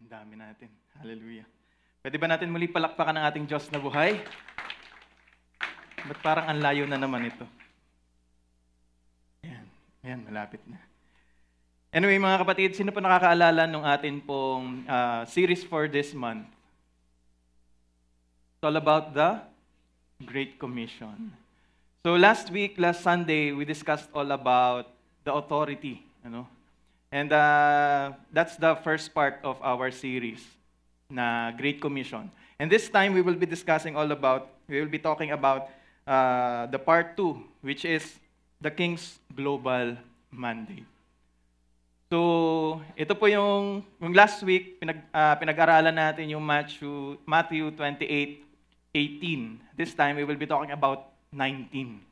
Ang dami natin. Hallelujah. Pwede ba natin muli palakpakan ang ating Diyos na buhay? Ba't parang ang layo na naman ito? Ayan, malapit na. Anyway, mga kapatid, sino pa nakakaalala nung atin pong series for this month? It's all about the Great Commission. So last Sunday, we discussed all about the authority, And that's the first part of our series, na Great Commission. And this time, we will be talking about the part 2, which is the King's Global Mandate. So, ito po yung last week, pinag-aralan natin yung Matthew 28:18. This time, we will be talking about 19.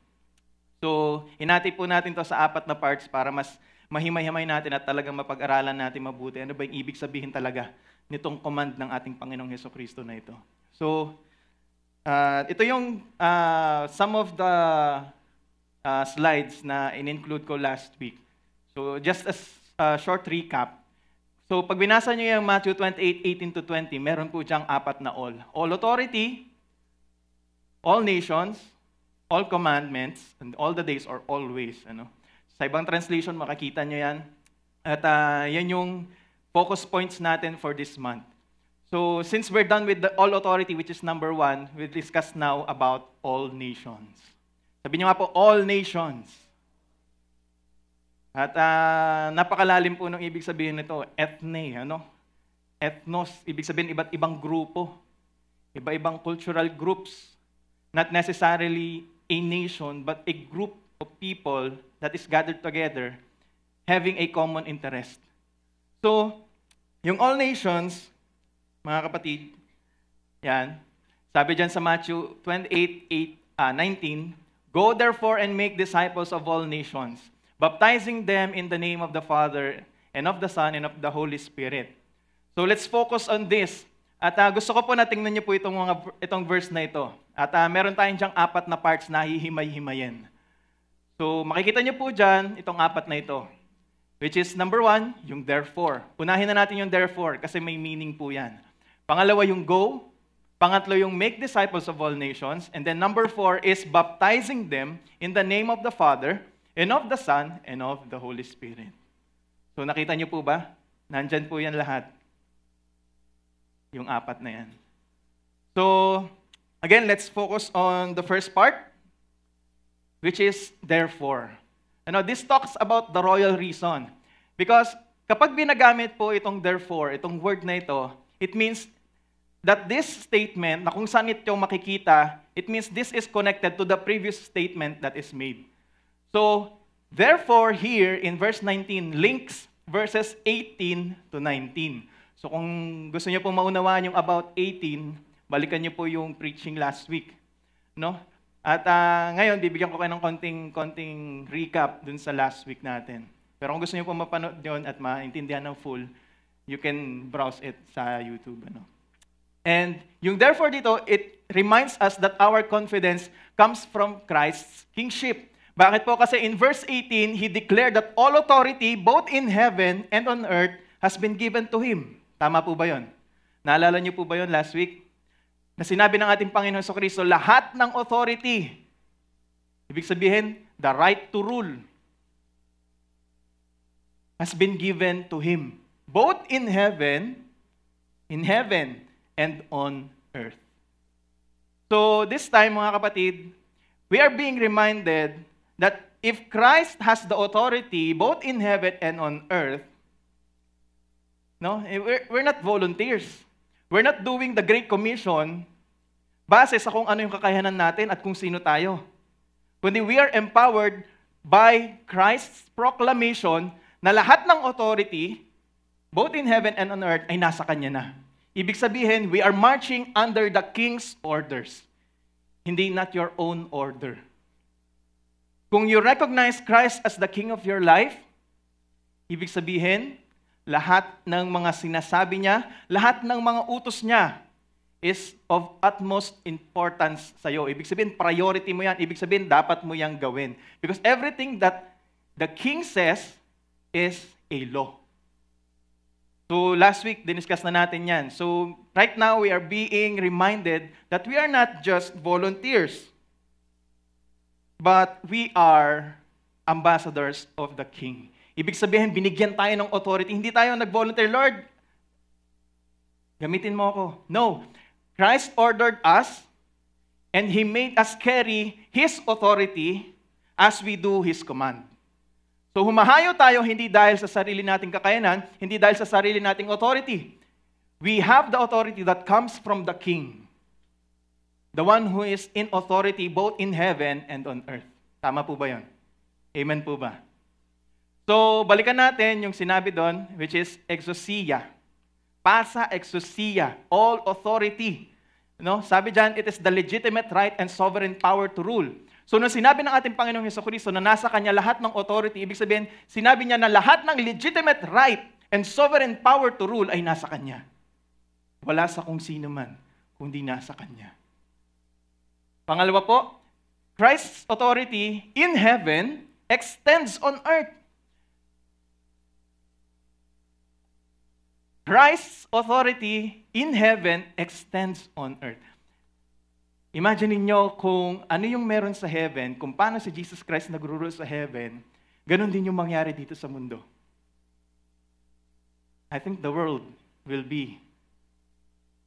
So, hinati po natin to sa 4 na parts para mas mahimay-himay natin at talagang mapag-aralan natin mabuti. Ano ba yung ibig sabihin talaga nitong command ng ating Panginoong Hesukristo na ito? So, ito yung some of the slides na in-include ko last week. So, just as a short recap. So, pag binasa nyo yung Matthew 28:18-20, meron po diyang 4 na all. All authority, all nations, all commandments, and all the days or always. Sa ibang translation, makakita nyo yan. At yan yung focus points natin for this month. So, since we're done with the all authority, which is number 1, we'll discuss now about all nations. Sabi nyo nga po, all nations. At napakalalim po ng ibig sabihin nito, ethne, Ethnos, ibig sabihin iba't ibang grupo, iba-ibang cultural groups, not necessarily a nation, but a group of people that is gathered together, having a common interest. So, yung all nations, mga kapatid, yan, sabi dyan sa Matthew 28:19, "Go therefore and make disciples of all nations, baptizing them in the name of the Father, and of the Son, and of the Holy Spirit." So let's focus on this. At gusto ko po na tingnan niyo po itong verse na ito. At meron tayong diyang 4 na parts na hihimay-himayin. So makikita niyo po dyan itong 4 na ito. Which is number 1, yung therefore. Unahin na natin yung therefore kasi may meaning po yan. Pangalawa yung go. Pangatlo yung make disciples of all nations. And then number 4 is baptizing them in the name of the Father, and of the Son, and of the Holy Spirit. So nakita niyo po ba? Nandyan po yan lahat. Yung 4 na yan. So, again, let's focus on the first part, which is therefore. This talks about the royal reason. Because kapag binagamit po itong therefore, itong word na ito, it means that this statement, na kung saan ito makikita, it means this is connected to the previous statement that is made. So, therefore, here in verse 19, links verses 18-19. So, kung gusto niyo pong maunawaan yung about 18, balikan niyo po yung preaching last week. At ngayon, bibigyan ko kayo ng konting recap dun sa last week natin. Pero kung gusto niyo pong mapanood yun at maintindihan ng full, you can browse it sa YouTube. And yung therefore dito, it reminds us that our confidence comes from Christ's kingship. Bakit po? Kasi in verse 18, He declared that all authority, both in heaven and on earth, has been given to Him. Tama po ba yun? Naalala niyo po ba yun last week? Na sinabi ng ating Panginoon Jesucristo, lahat ng authority, ibig sabihin, the right to rule, has been given to Him. Both in heaven and on earth. So this time, mga kapatid, we are being reminded that if Christ has the authority both in heaven and on earth, we're not volunteers. We're not doing the Great Commission base sa kung ano yung kakayanan natin at kung sino tayo. Kundi we are empowered by Christ's proclamation na lahat ng authority, both in heaven and on earth, ay nasa Kanya na. Ibig sabihin, we are marching under the King's orders. Hindi not your own order. Kung you recognize Christ as the King of your life, ibig sabihin, lahat ng mga sinasabi niya, lahat ng mga utos niya is of utmost importance sa iyo. Ibig sabihin, priority mo yan. Ibig sabihin, dapat mo yang gawin. Because everything that the King says is a law. So last week, diniscuss na natin yan. So right now, we are being reminded that we are not just volunteers, but we are ambassadors of the King. Ibig sabihin, binigyan tayo ng authority. Hindi tayo nag-volunteer, Lord, gamitin mo ako. No. Christ ordered us, and He made us carry His authority as we do His command. So humahayo tayo hindi dahil sa sarili nating kakayanan, hindi dahil sa sarili nating authority. We have the authority that comes from the King. The one who is in authority both in heaven and on earth. Tama po ba yun? Amen po ba? So, balikan natin yung sinabi doon, which is exousia. Pasa exousia, all authority. No? Sabi dyan, it is the legitimate right and sovereign power to rule. So, nung sinabi ng ating Panginoong Hesukristo na nasa Kanya lahat ng authority, ibig sabihin, sinabi niya na lahat ng legitimate right and sovereign power to rule ay nasa Kanya. Wala sa kung sino man, kundi nasa Kanya. Pangalawa po, Christ's authority in heaven extends on earth. Christ's authority in heaven extends on earth. Imagine niyo kung ano yung meron sa heaven, kung paano si Jesus Christ nagro-rule sa heaven, ganun din yung mangyari dito sa mundo. I think the world will be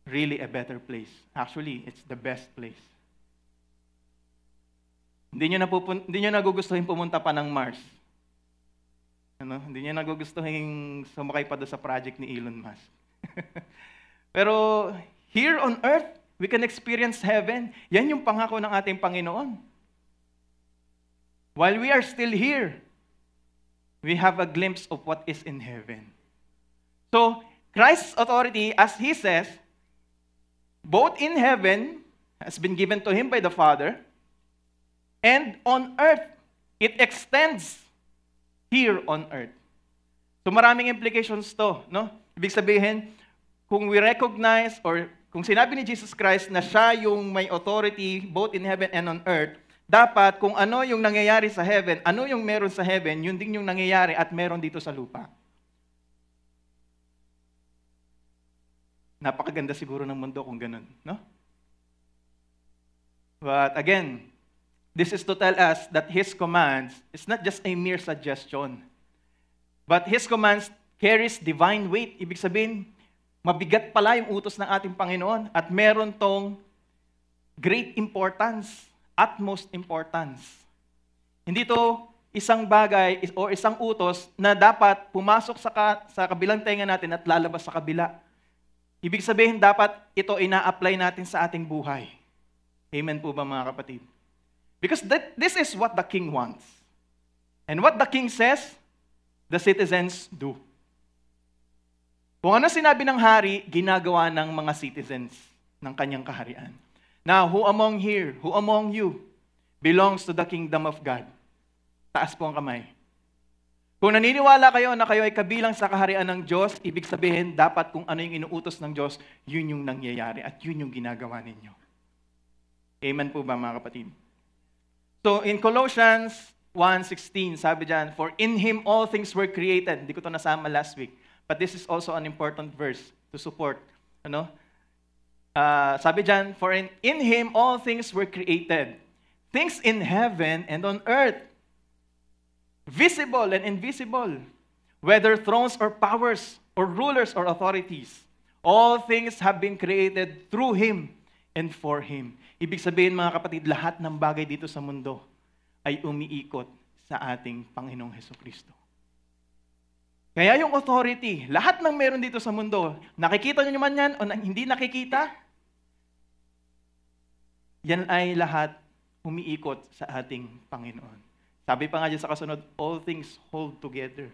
really a better place. Actually, it's the best place. Hindi nyo nagugustuhin pumunta pa ng Mars. Hindi nyo nagugustuhin sumakay pa doon sa project ni Elon Musk. Pero here on earth, we can experience heaven. Yan yung pangako ng ating Panginoon. While we are still here, we have a glimpse of what is in heaven. So, Christ's authority, as He says, both in heaven, has been given to Him by the Father, and on earth, it extends here on earth. So maraming implications to, no? Ibig sabihin, kung we recognize or kung sinabi ni Jesus Christ na siya yung may authority both in heaven and on earth, dapat kung ano yung nangyayari sa heaven, ano yung meron sa heaven, yun din yung nangyayari at meron dito sa lupa. Napakaganda siguro ng mundo kung ganun, no? But again, this is to tell us that His commands is not just a mere suggestion, but His commands carries divine weight. Ibig sabihin, mabigat pala yung utos ng ating Panginoon at meron tong great importance, utmost importance. Hindi to isang bagay o isang utos na dapat pumasok sa kabilang tenga natin at lalabas sa kabila. Ibig sabihin, dapat ito ina-apply natin sa ating buhay. Amen po ba mga kapatid? Because this is what the King wants. And what the King says, the citizens do. Kung ano sinabi ng hari, ginagawa ng mga citizens ng kanyang kaharian. Now, who among you belongs to the kingdom of God? Taas po ang kamay. Kung naniniwala kayo na kayo ay kabilang sa kaharian ng Diyos, ibig sabihin, dapat kung ano yung inuutos ng Diyos, yun yung nangyayari at yun yung ginagawa ninyo. Amen po ba mga kapatid? So, in Colossians 1:16, sabi dyan, for in Him all things were created. Hindi ko ito nasama last week. But this is also an important verse to support. Sabi dyan, for in Him all things were created. Things in heaven and on earth. Visible and invisible. Whether thrones or powers or rulers or authorities. All things have been created through Him and for Him. Ibig sabihin mga kapatid, lahat ng bagay dito sa mundo ay umiikot sa ating Panginoong Hesukristo. Kaya yung authority, lahat ng meron dito sa mundo, nakikita nyo naman yan o hindi nakikita, yan ay lahat umiikot sa ating Panginoon. Sabi pa nga dyan sa kasunod, all things hold together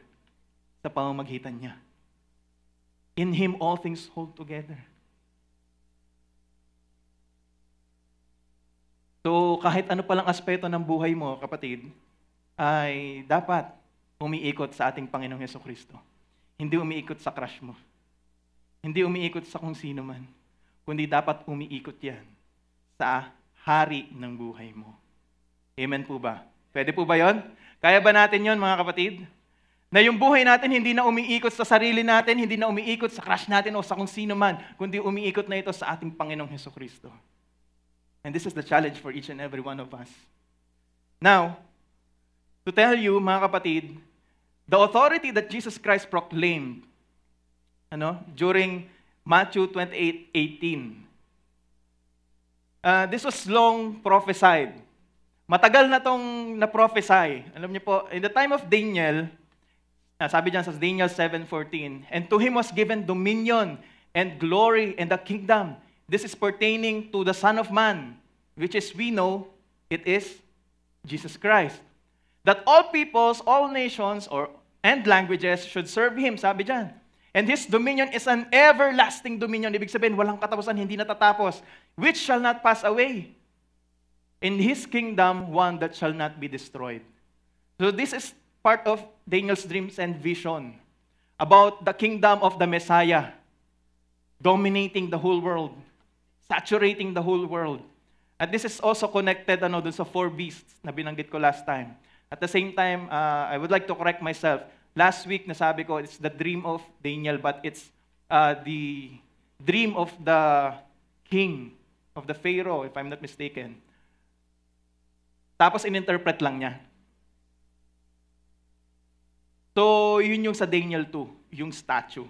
sa pamamagitan niya. In Him, all things hold together. So, kahit ano palang aspeto ng buhay mo, kapatid, ay dapat umiikot sa ating Panginoong Hesukristo. Hindi umiikot sa crush mo. Hindi umiikot sa kung sino man. Kundi dapat umiikot yan sa hari ng buhay mo. Amen po ba? Pwede po ba yon? Kaya ba natin yon mga kapatid? Na yung buhay natin hindi na umiikot sa sarili natin, hindi na umiikot sa crush natin o sa kung sino man, kundi umiikot na ito sa ating Panginoong Hesukristo. And this is the challenge for each and every one of us. Now, to tell you, mga kapatid, the authority that Jesus Christ proclaimed during Matthew 28:18, this was long prophesied. Matagal na itong na-prophesy. Alam niyo po, in the time of Daniel, sabi dyan sa Daniel 7:14, and to him was given dominion and glory and the kingdom. This is pertaining to the Son of Man, which is, we know, it is Jesus Christ. That all peoples, all nations, and languages should serve Him, sabi dyan. And His dominion is an everlasting dominion. Ibig sabihin, walang katapusan, hindi natatapos, which shall not pass away. In His kingdom, one that shall not be destroyed. So this is part of Daniel's dreams and vision about the kingdom of the Messiah, dominating the whole world, saturating the whole world. At this is also connected dun sa 4 beasts na binanggit ko last time. At the same time, I would like to correct myself. Last week, nasabi ko, it's the dream of Daniel, but it's the dream of the king, of the Pharaoh, if I'm not mistaken. Tapos in-interpret lang niya. So, yun yung sa Daniel 2, yung statue.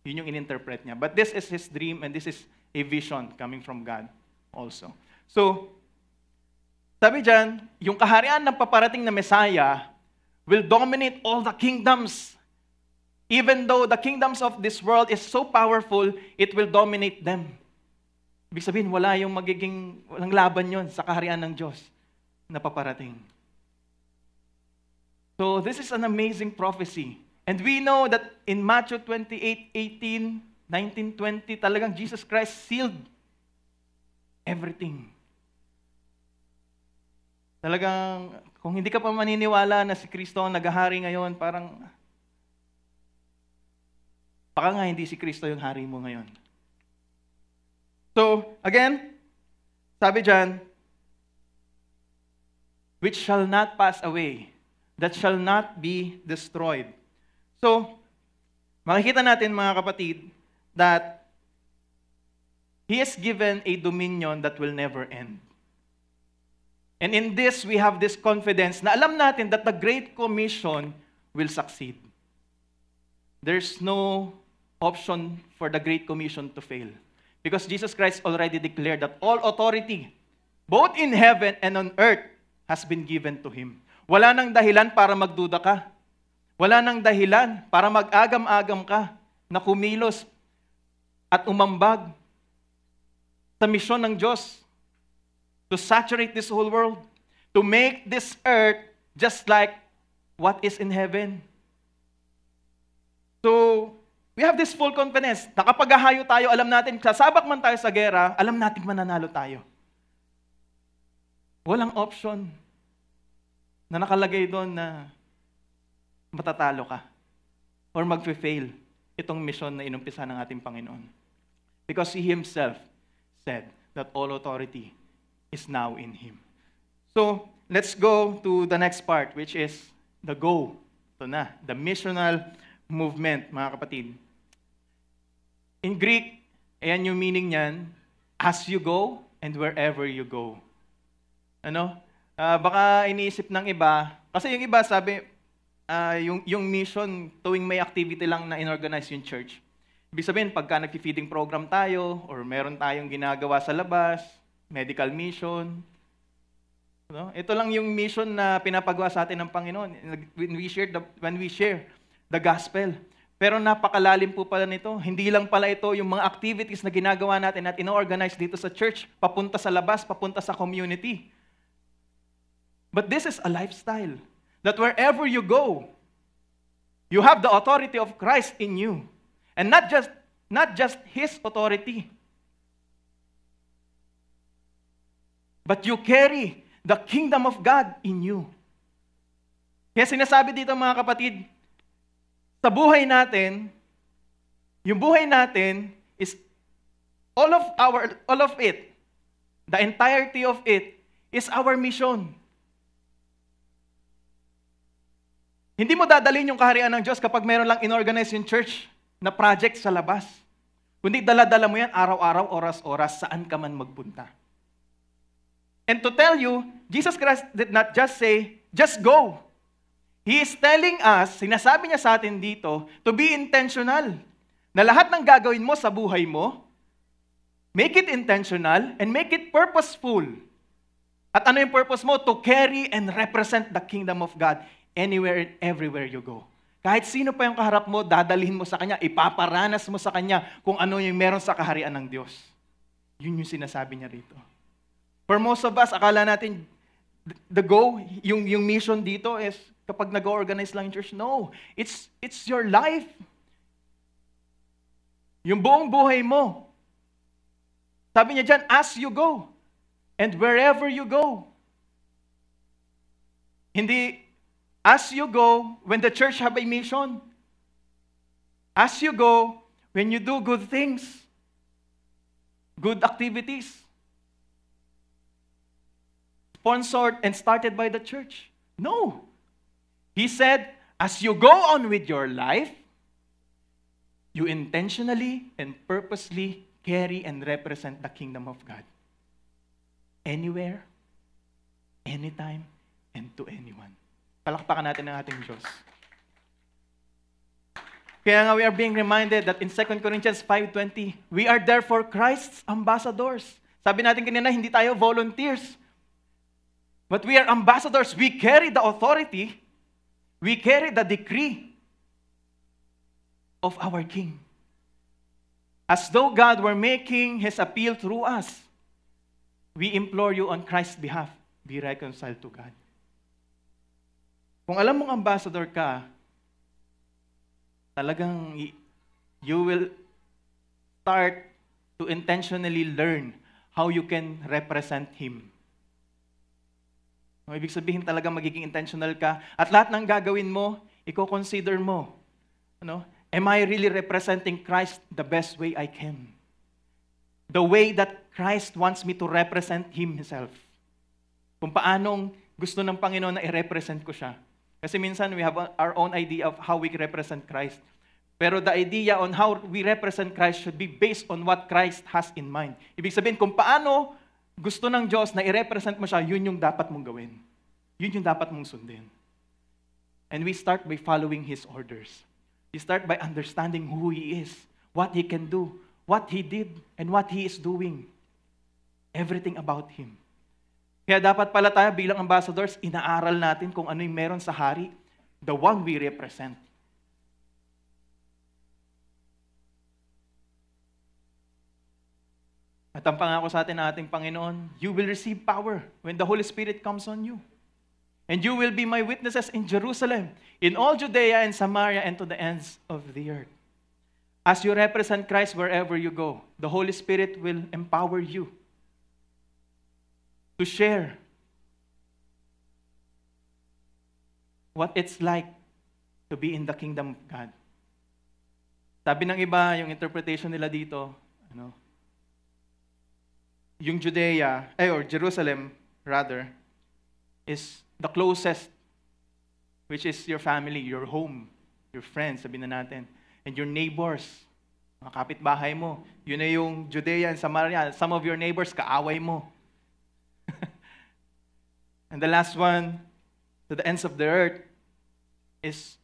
Yun yung in-interpret niya. But this is his dream and this is a vision coming from God also. So, sabi dyan, yung kaharian ng paparating na Messiah will dominate all the kingdoms. Even though the kingdoms of this world is so powerful, it will dominate them. Ibig sabihin, walang laban yon sa kaharian ng Diyos na paparating. So, this is an amazing prophecy. And we know that in Matthew 28:18, 19, 20, talagang Jesus Christ sealed everything. Talagang, kung hindi ka pa maniniwala na si Kristo ang naghahari ngayon, parang, baka nga hindi si Kristo yung hari mo ngayon. So, again, sabi dyan, which shall not pass away, that shall not be destroyed. So, makikita natin mga kapatid, that He is given a dominion that will never end. And in this, we have this confidence na alam natin that the Great Commission will succeed. There's no option for the Great Commission to fail. Because Jesus Christ already declared that all authority, both in heaven and on earth, has been given to Him. Wala nang dahilan para magduda ka. Wala nang dahilan para mag-agam-agam ka na kumilos at umambag sa misyon ng Diyos to saturate this whole world, to make this earth just like what is in heaven. So, we have this full confidence. Nakapaghahayo tayo, alam natin, sasabak man tayo sa gera, alam natin mananalo tayo. Walang option na nakalagay doon na matatalo ka or mag-fail itong mission na inumpisa ng ating Panginoon. Because He Himself said that all authority is now in Him. So, let's go to the next part, which is the go. Ito na, the missional movement, mga kapatid. In Greek, ayan yung meaning niyan, as you go and wherever you go. Baka iniisip ng iba, kasi yung iba sabi, yung mission, tuwing may activity lang na inorganize yung church. Ibig sabihin, pagka nag-feeding program tayo, or meron tayong ginagawa sa labas, medical mission, ito lang yung mission na pinapagawa sa atin ng Panginoon when we share the gospel. Pero napakalalim po pala nito. Hindi lang pala ito yung mga activities na ginagawa natin at ino-organize dito sa church, papunta sa labas, papunta sa community. But this is a lifestyle. That wherever you go, you have the authority of Christ in you. And not just His authority. But you carry the kingdom of God in you. Kaya sinasabi dito mga kapatid, sa buhay natin, yung buhay natin is all of it, the entirety of it is our mission. Hindi mo dadalhin yung kaharian ng Diyos kapag meron lang inorganize yung church na project sa labas. Kundi dala-dala mo yan araw-araw, oras-oras, saan ka man magpunta. And to tell you, Jesus Christ did not just say, just go. He is telling us, sinasabi niya sa atin dito, to be intentional. Na lahat ng gagawin mo sa buhay mo, make it intentional and make it purposeful. At ano yung purpose mo? To carry and represent the kingdom of God anywhere and everywhere you go. Kahit sino pa yung kaharap mo, dadalhin mo sa Kanya, ipaparanas mo sa Kanya kung ano yung meron sa kaharian ng Diyos. Yun yung sinasabi niya rito. For most of us, akala natin, the go, yung mission dito is kapag nag-organize lang yung church. No, it's your life. Yung buong buhay mo. Sabi niya dyan, as you go, and wherever you go. Hindi, as you go, when the church have a mission. As you go, when you do good things, good activities, sponsored and started by the church. No. He said, as you go on with your life, you intentionally and purposely carry and represent the kingdom of God. Anywhere, anytime, and to anyone. Palakpakan natin ang ating Diyos. Kaya nga we are being reminded that in 2 Corinthians 5:20, we are therefore Christ's ambassadors. Sabi natin kanina, hindi tayo volunteers. But we are ambassadors. We carry the authority. We carry the decree of our King. As though God were making His appeal through us, we implore you on Christ's behalf, be reconciled to God. Kung alam mong ambassador ka, talagang you will start to intentionally learn how you can represent Him. Ibig sabihin talaga magiging intentional ka at lahat ng gagawin mo, i-consider mo. Am I really representing Christ the best way I can? The way that Christ wants me to represent Himself. Kung paanong gusto ng Panginoon na i-represent ko siya. Kasi minsan we have our own idea of how we represent Christ. Pero the idea on how we represent Christ should be based on what Christ has in mind. Ibig sabihin, kung paano gusto ng Diyos na i-represent mo siya, yun yung dapat mong gawin. Yun yung dapat mong sundin. And we start by following His orders. We start by understanding who He is, what He can do, what He did, and what He is doing. Everything about Him. Kaya dapat pala tayo bilang ambassadors, inaaral natin kung ano yung meron sa hari, the one we represent. At ang pangako sa atin ng ating Panginoon, you will receive power when the Holy Spirit comes on you. And you will be my witnesses in Jerusalem, in all Judea and Samaria, and to the ends of the earth. As you represent Christ wherever you go, the Holy Spirit will empower you to share what it's like to be in the kingdom of God. Sabi ng iba, yung interpretation nila dito, yung Judea, or Jerusalem, rather, is the closest, which is your family, your home, your friends, sabihin na natin, and your neighbors, mga kapitbahay mo. Yun na yung Judea and Samaria. Some of your neighbors, kaaway mo. And the last one, to the ends of the earth, is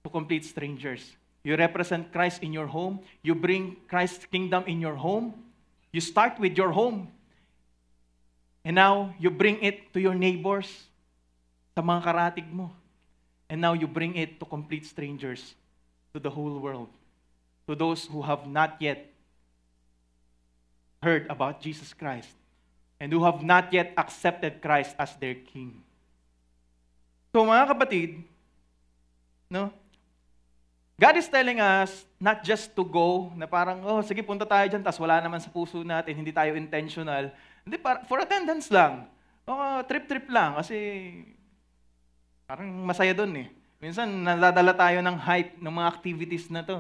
to complete strangers. You represent Christ in your home. You bring Christ's kingdom in your home. You start with your home. And now, you bring it to your neighbors, sa mga karatig mo. And now, you bring it to complete strangers, to the whole world. To those who have not yet heard about Jesus Christ. And who have not yet accepted Christ as their King. So mga kapatid, God is telling us not just to go, na parang, sige, punta tayo dyan, tas wala naman sa puso natin, hindi tayo intentional. Hindi, for attendance lang. Trip-trip lang, kasi parang masaya dun eh. Minsan, nadadala tayo ng hype ng mga activities na to.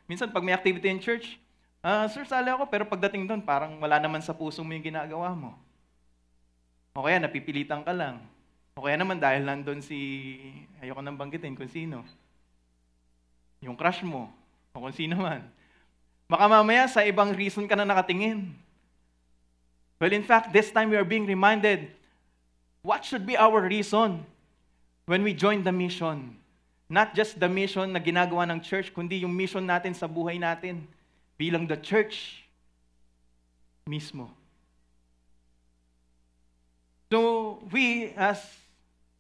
Minsan, pag may activity in church, sir, sali ako, pero pagdating dun, parang wala naman sa puso mo yung ginagawa mo. O kaya, napipilitan ka lang. O kaya naman dahil nandun ayoko nang banggitin kung sino, yung crush mo, o kung sino man. Baka mamaya sa ibang reason ka na nakatingin. Well, in fact, this time we are being reminded, what should be our reason when we join the mission? Not just the mission na ginagawa ng church, kundi yung mission natin sa buhay natin bilang the church mismo. So, we as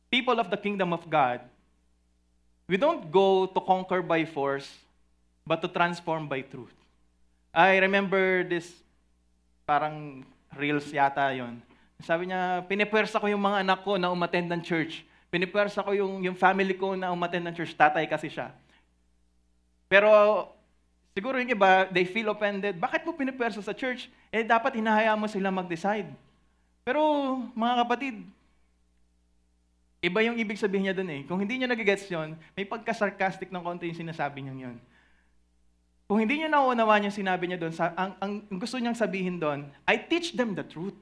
people of the kingdom of God, we don't go to conquer by force, but to transform by truth. I remember this, parang reels yata yon. Sabi niya, pinipwersa ko yung mga anak ko na umattend ng church. Pinipwersa ko yung family ko na umattend ng church. Tatay kasi siya. Pero siguro yung iba, they feel offended. Bakit mo pinipwersa sa church? Dapat hinahayaan mo sila mag-decide. Pero mga kapatid, iba yung ibig sabihin niya dun eh. Kung hindi niyo nagigets yun, may pagka-sarcastic ng konti yung sinasabi niya yun. Kung hindi niyo nauunawaan yung sinabi niya doon, ang gusto niyang sabihin doon, I teach them the truth.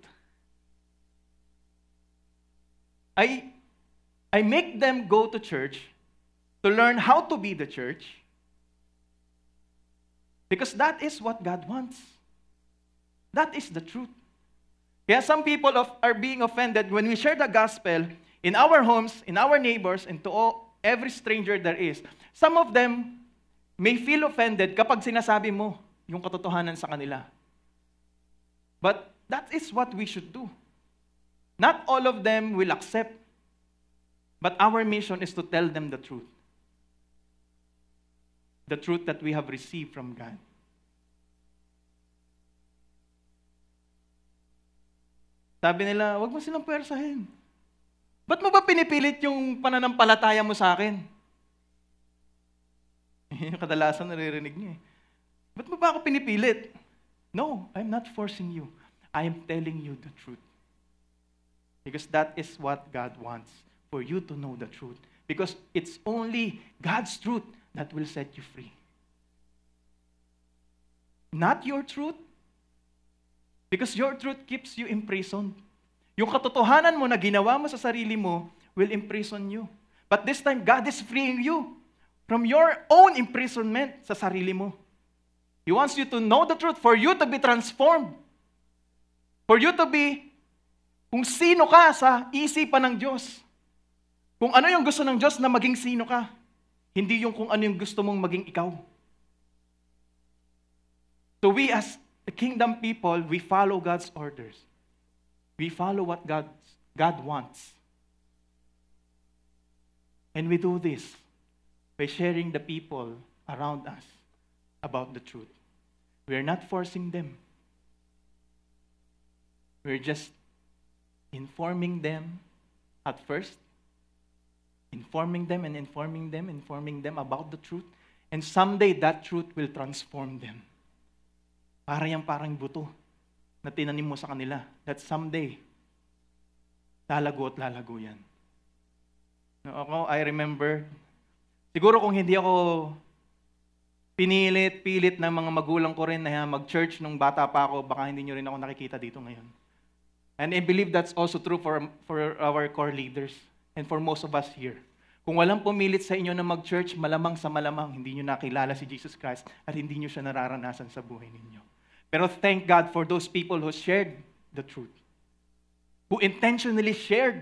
I make them go to church to learn how to be the church because that is what God wants. That is the truth. Kaya some people are being offended when we share the gospel in our homes, in our neighbors, and to every stranger there is. Some of them may feel offended kapag sinasabi mo yung katotohanan sa kanila. But that is what we should do. Not all of them will accept. But our mission is to tell them the truth. The truth that we have received from God. Sabi nila, wag mo silang pwersahin. Ba't mo ba pinipilit yung pananampalataya mo sa akin? Yung kadalasan naririnig niya eh. Ba't mo ba ako pinipilit? No, I'm not forcing you. I am telling you the truth. Because that is what God wants, for you to know the truth. Because it's only God's truth that will set you free. Not your truth. Because your truth keeps you imprisoned. Yung katotohanan mo na ginawa mo sa sarili mo will imprison you. But this time, God is freeing you from your own imprisonment sa sarili mo. He wants you to know the truth for you to be transformed. For you to be kung sino ka sa isipan ng Diyos. Kung ano yung gusto ng Diyos na maging sino ka. Hindi yung kung ano yung gusto mong maging ikaw. So we as the kingdom people, we follow God's orders. We follow what God wants. And we do this by sharing the people around us about the truth. We are not forcing them. We're just informing them at first, informing them about the truth, and someday that truth will transform them. Parang buto na tinanim mo sa kanila, that someday, lalago at lalago yan. Ako, I remember, siguro kung hindi ako pilit ng mga magulang ko rin na mag-church nung bata pa ako, baka hindi nyo rin ako nakikita dito ngayon. And I believe that's also true for our core leaders and for most of us here. Kung walang pumilit sa inyo na mag-church, malamang sa malamang, hindi nyo nakilala si Jesus Christ at hindi nyo siya nararanasan sa buhay ninyo. Pero thank God for those people who shared the truth, who intentionally shared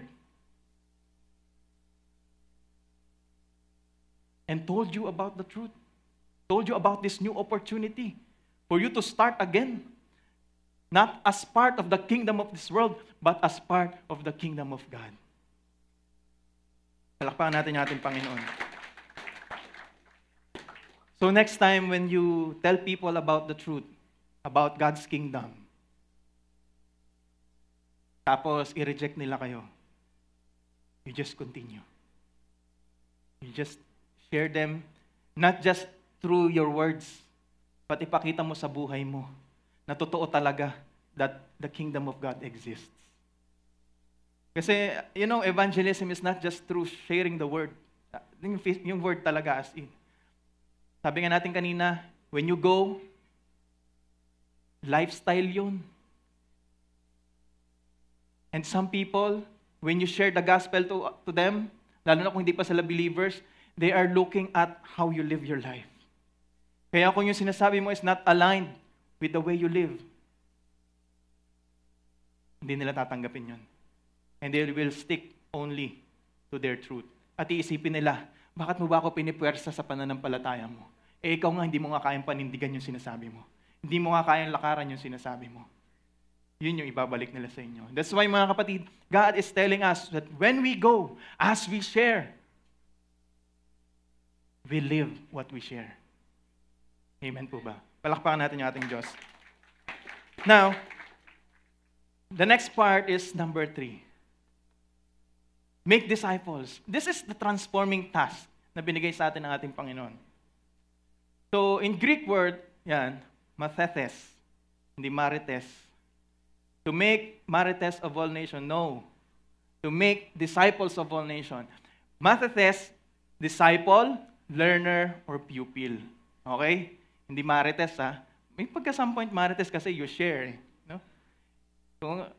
and told you about the truth, told you about this new opportunity for you to start again, not as part of the kingdom of this world, but as part of the kingdom of God. Palakpakan natin yung ating Panginoon. So next time when you tell people about the truth, about God's kingdom, tapos i-reject nila kayo, you just continue. You just share them, not just through your words, but ipakita mo sa buhay mo na totoo talaga that the kingdom of God exists. Kasi, evangelism is not just through sharing the word. Yung word talaga as in. Sabi nga natin kanina, when you go, lifestyle yun. And some people, when you share the gospel to them, lalo na kung hindi pa sila believers, they are looking at how you live your life. Kaya kung yung sinasabi mo is not aligned with the way you live, hindi nila tatanggapin yun. And they will stick only to their truth. At iisipin nila, bakit mo ba ako pinipwersa sa pananampalataya mo? Ikaw nga, hindi mo nga kayang panindigan yung sinasabi mo. Hindi mo nga kayang lakaran yung sinasabi mo. Yun yung ibabalik nila sa inyo. That's why, mga kapatid, God is telling us that when we go, as we share, we live what we share. Amen po ba? Palakpakan natin yung ating Diyos. Now, the next part is number 3. Make disciples. This is the transforming task na binigay sa atin ng ating Panginoon. So, in Greek word, yan, mathetes, hindi marites. To make marites of all nations, no. To make disciples of all nations. Mathetes, disciple, learner, or pupil. Okay? Hindi marites, ha? May pagka-some point marites kasi you share, no?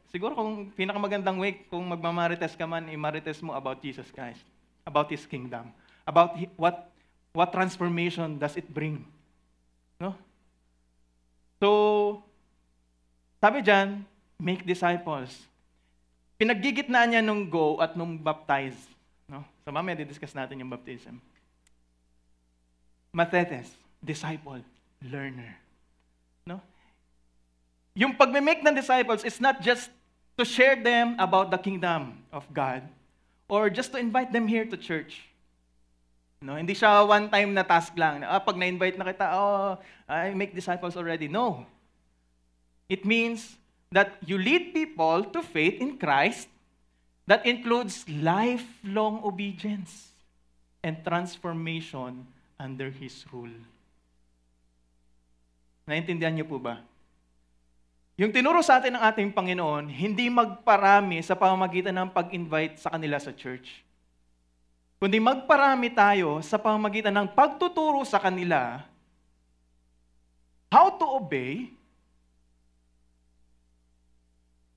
Siguro kung pinakamagandang way, kung magmamarites ka man, i-marites mo about Jesus Christ, about His kingdom, about what transformation does it bring. No? So, sabi dyan, make disciples. Pinaggigitnaan niya nung go at nung baptize. No? So, mamaya didiscuss natin yung baptism. Mathetes, disciple, learner. No? Yung pag-make ng disciples is not just to share them about the kingdom of God or just to invite them here to church. No, hindi siya one-time na task lang. Pag na-invite na kita, I make disciples already. No. It means that you lead people to faith in Christ that includes lifelong obedience and transformation under His rule. Naintindihan niyo po ba? Yung tinuro sa atin ng ating Panginoon, hindi magparami sa pamamagitan ng pag-invite sa kanila sa church. Kundi magparami tayo sa pamamagitan ng pagtuturo sa kanila how to obey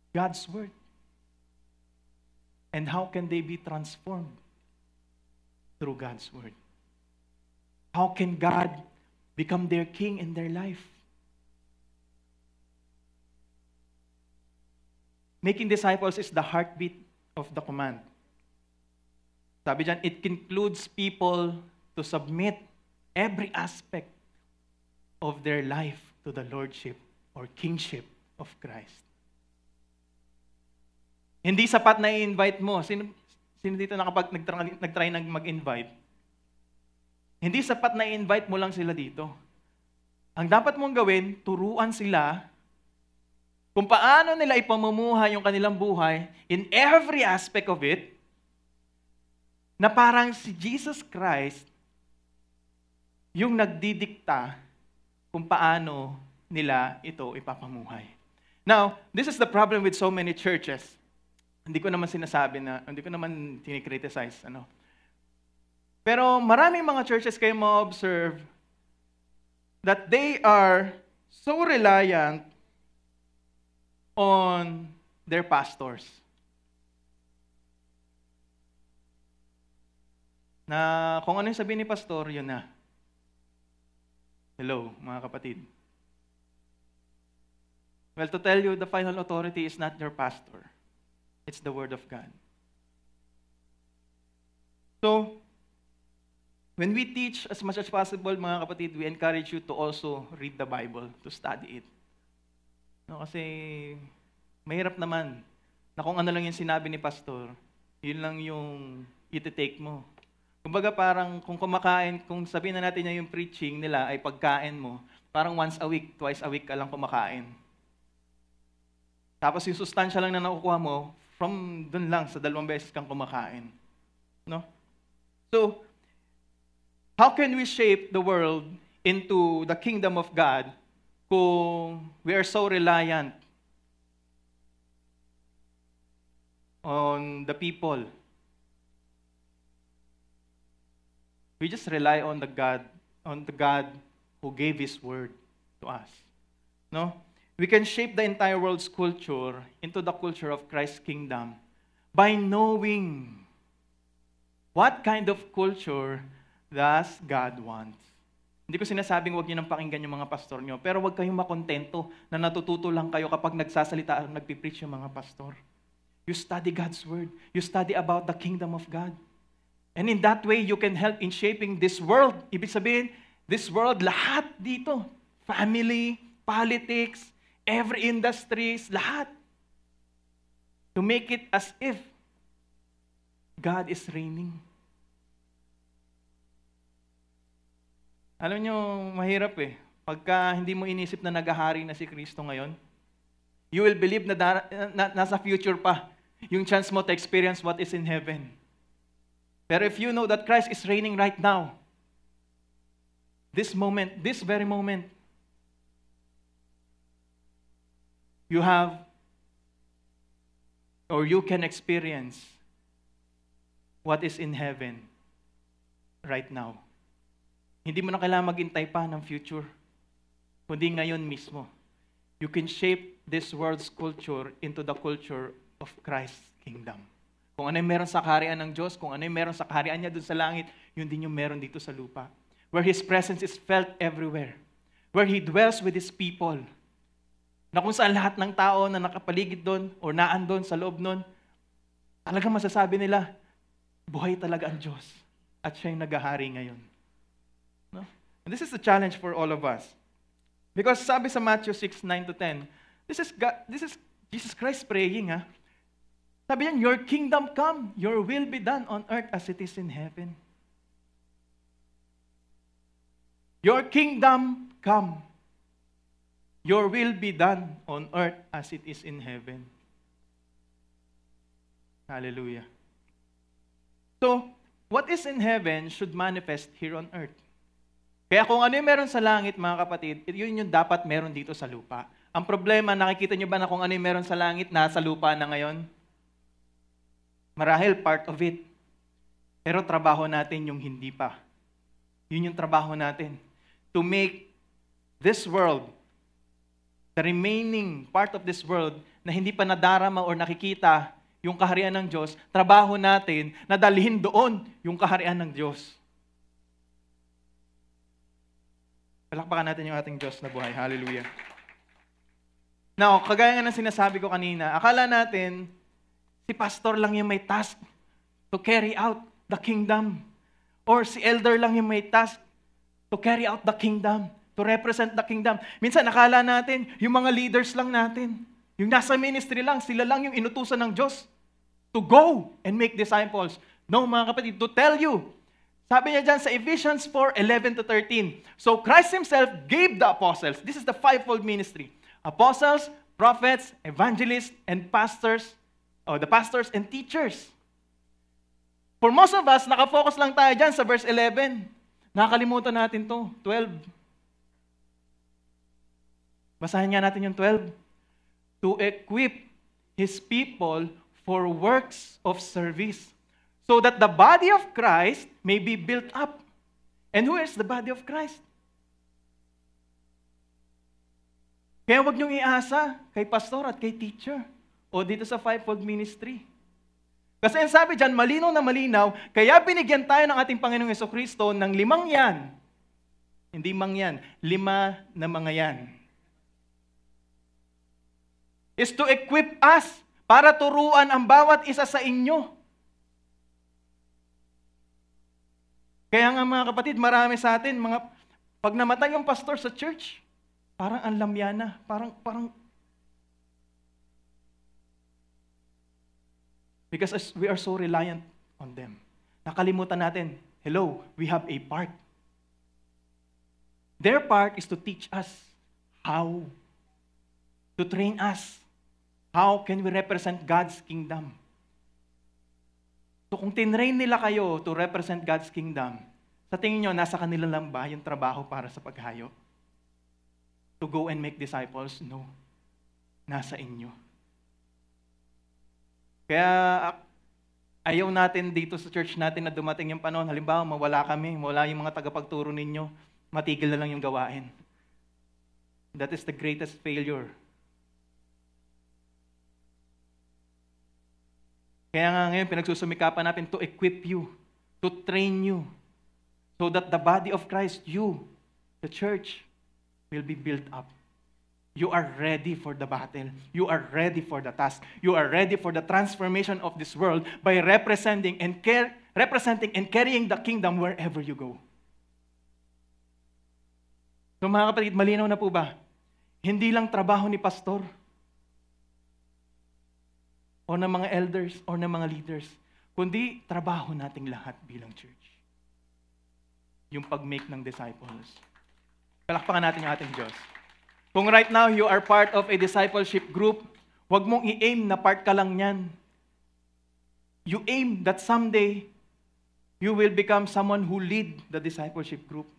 God's word. And how can they be transformed through God's word? How can God become their king in their life? Making disciples is the heartbeat of the command. Sabi dyan, it includes people to submit every aspect of their life to the lordship or kingship of Christ. Hindi sapat na i-invite mo. Sino dito nagtry mag-invite? Hindi sapat na i-invite mo lang sila dito. Ang dapat mong gawin, turuan sila kung paano nila ipamumuhay yung kanilang buhay in every aspect of it, na parang si Jesus Christ yung nagdidikta kung paano nila ito ipapamuhay. Now, this is the problem with so many churches. Hindi ko naman tinikriticize. Pero maraming mga churches kayo ma-observe that they are so reliant on their pastors. Na kung ano yung sabihin ni pastor, yun na. Hello, mga kapatid. Well, to tell you, the final authority is not your pastor. It's the Word of God. So, when we teach as much as possible, mga kapatid, we encourage you to also read the Bible, to study it. No, kasi mahirap naman na kung ano lang yung sinabi ni pastor, yun lang yung iti-take mo. Kumbaga parang kung sabihin na natin na yung preaching nila ay pagkain mo, parang once a week, twice a week ka lang kumakain. Tapos yung sustansya lang na nakukuha mo, from dun lang sa 2 beses kang kumakain. No? So, how can we shape the world into the kingdom of God kung we are so reliant on the people? We just rely on the God who gave His word to us. No? We can shape the entire world's culture into the culture of Christ's kingdom by knowing what kind of culture does God want. Hindi ko sinasabing huwag niyo nang pakinggan yung mga pastor niyo, pero huwag kayong makontento na natututo lang kayo kapag nagsasalita at nagpipreach yung mga pastor. You study God's Word. You study about the kingdom of God. And in that way, you can help in shaping this world. Ibig sabihin, this world, lahat dito. Family, politics, every industries, lahat. To make it as if God is reigning. Alam nyo, mahirap eh. Pagka hindi mo inisip na naghahari na si Kristo ngayon, you will believe na nasa future pa yung chance mo to experience what is in heaven. Pero if you know that Christ is reigning right now, this moment, this very moment, you have or you can experience what is in heaven right now. Hindi mo na kailangan maghintay pa ng future, kundi ngayon mismo. You can shape this world's culture into the culture of Christ's kingdom. Kung ano yung meron sa kaharian ng Diyos, kung ano yung meron sa kaharian niya dun sa langit, yun din yung meron dito sa lupa. Where His presence is felt everywhere. Where He dwells with His people. Na kung saan lahat ng tao na nakapaligid doon o naandun sa loob doon, talagang masasabi nila, buhay talaga ang Diyos. At siya yung naghahari ngayon. No? And this is a challenge for all of us. Because sabi sa Matthew 6:9-10, this is Jesus Christ praying. Sabi niya, your kingdom come, your will be done on earth as it is in heaven. Your kingdom come, your will be done on earth as it is in heaven. Hallelujah. So, what is in heaven should manifest here on earth. Kaya kung ano yung meron sa langit, mga kapatid, yun yung dapat meron dito sa lupa. Ang problema, nakikita nyo ba na kung ano yung meron sa langit, nasa lupa na ngayon? Marahil part of it. Pero trabaho natin yung hindi pa. Yun yung trabaho natin. To make this world, the remaining part of this world, na hindi pa nadarama or nakikita yung kaharian ng Diyos, trabaho natin na dalhin doon yung kaharian ng Diyos. Palakpakan natin yung ating Diyos na buhay. Hallelujah. Now, kagaya nga ng sinasabi ko kanina, akala natin, si pastor lang yung may task to carry out the kingdom. Or si elder lang yung may task to carry out the kingdom, to represent the kingdom. Minsan, nakala natin, yung mga leaders lang natin, yung nasa ministry lang, sila lang yung inutusan ng Diyos to go and make disciples. No, mga kapatid, to tell you, sabi niya dyan sa Ephesians 4:11-13, so Christ Himself gave the apostles, this is the fivefold ministry, apostles, prophets, evangelists, and pastors, the pastors and teachers. For most of us, nakafocus lang tayo dyan sa verse 11. Nakakalimutan natin to, 12. Basahin nga natin yung 12. To equip His people for works of service, so that the body of Christ may be built up. And who is the body of Christ? Kaya huwag niyong iasa kay pastor at kay teacher o dito sa fivefold ministry. Kasi ang sabi dyan, malinaw na malinaw, kaya binigyan tayo ng ating Panginoong Jesucristo ng 5 yan. Hindi mang yan, 5 na mga yan. Is to equip us para turuan ang bawat isa sa inyo. Kaya nga mga kapatid, marami sa atin, pag namatay yung pastor sa church, parang ang lamyana, parang because we are so reliant on them. Nakalimutan natin, hello, we have a part. Their part is to teach us how, to train us, how can we represent God's kingdom. So kung tinrain nila kayo to represent God's kingdom, sa tingin nyo, nasa kanila lang ba yung trabaho para sa paghayo? To go and make disciples? No. Nasa inyo. Kaya ayaw natin dito sa church natin na dumating yung panahon, halimbawa mawala kami, mawala yung mga tagapagturo ninyo, matigil na lang yung gawain. That is the greatest failure. Kaya nga ngayon, pinagsusumikapan natin to equip you, to train you, so that the body of Christ, you, the church, will be built up. You are ready for the battle. You are ready for the task. You are ready for the transformation of this world by representing and carrying the kingdom wherever you go. So mga kapatid, malinaw na po ba? Hindi lang trabaho ni pastor o ng mga elders o ng mga leaders, kundi trabaho nating lahat bilang church. Yung pag-make ng disciples. Palakpakan natin yung ating Diyos. Kung right now you are part of a discipleship group, huwag mong i-aim na part ka lang yan. You aim that someday you will become someone who lead the discipleship group.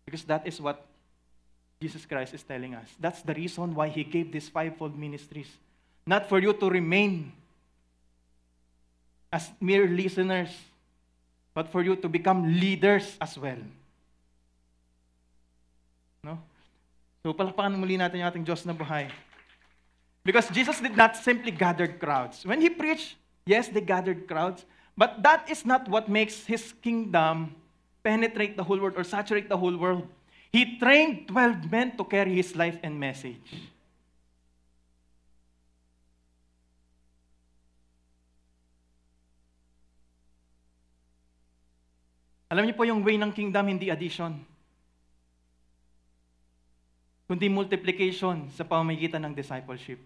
Because that is what Jesus Christ is telling us. That's the reason why He gave these fivefold ministries. Not for you to remain as mere listeners, but for you to become leaders as well. No? So palakpakan muli natin yung ating Diyos na buhay. Because Jesus did not simply gather crowds. When He preached, yes, they gathered crowds, but that is not what makes His kingdom penetrate the whole world or saturate the whole world. He trained 12 men to carry His life and message. Alam niyo po yung way ng kingdom, hindi addition, kundi multiplication sa pamamagitan ng discipleship.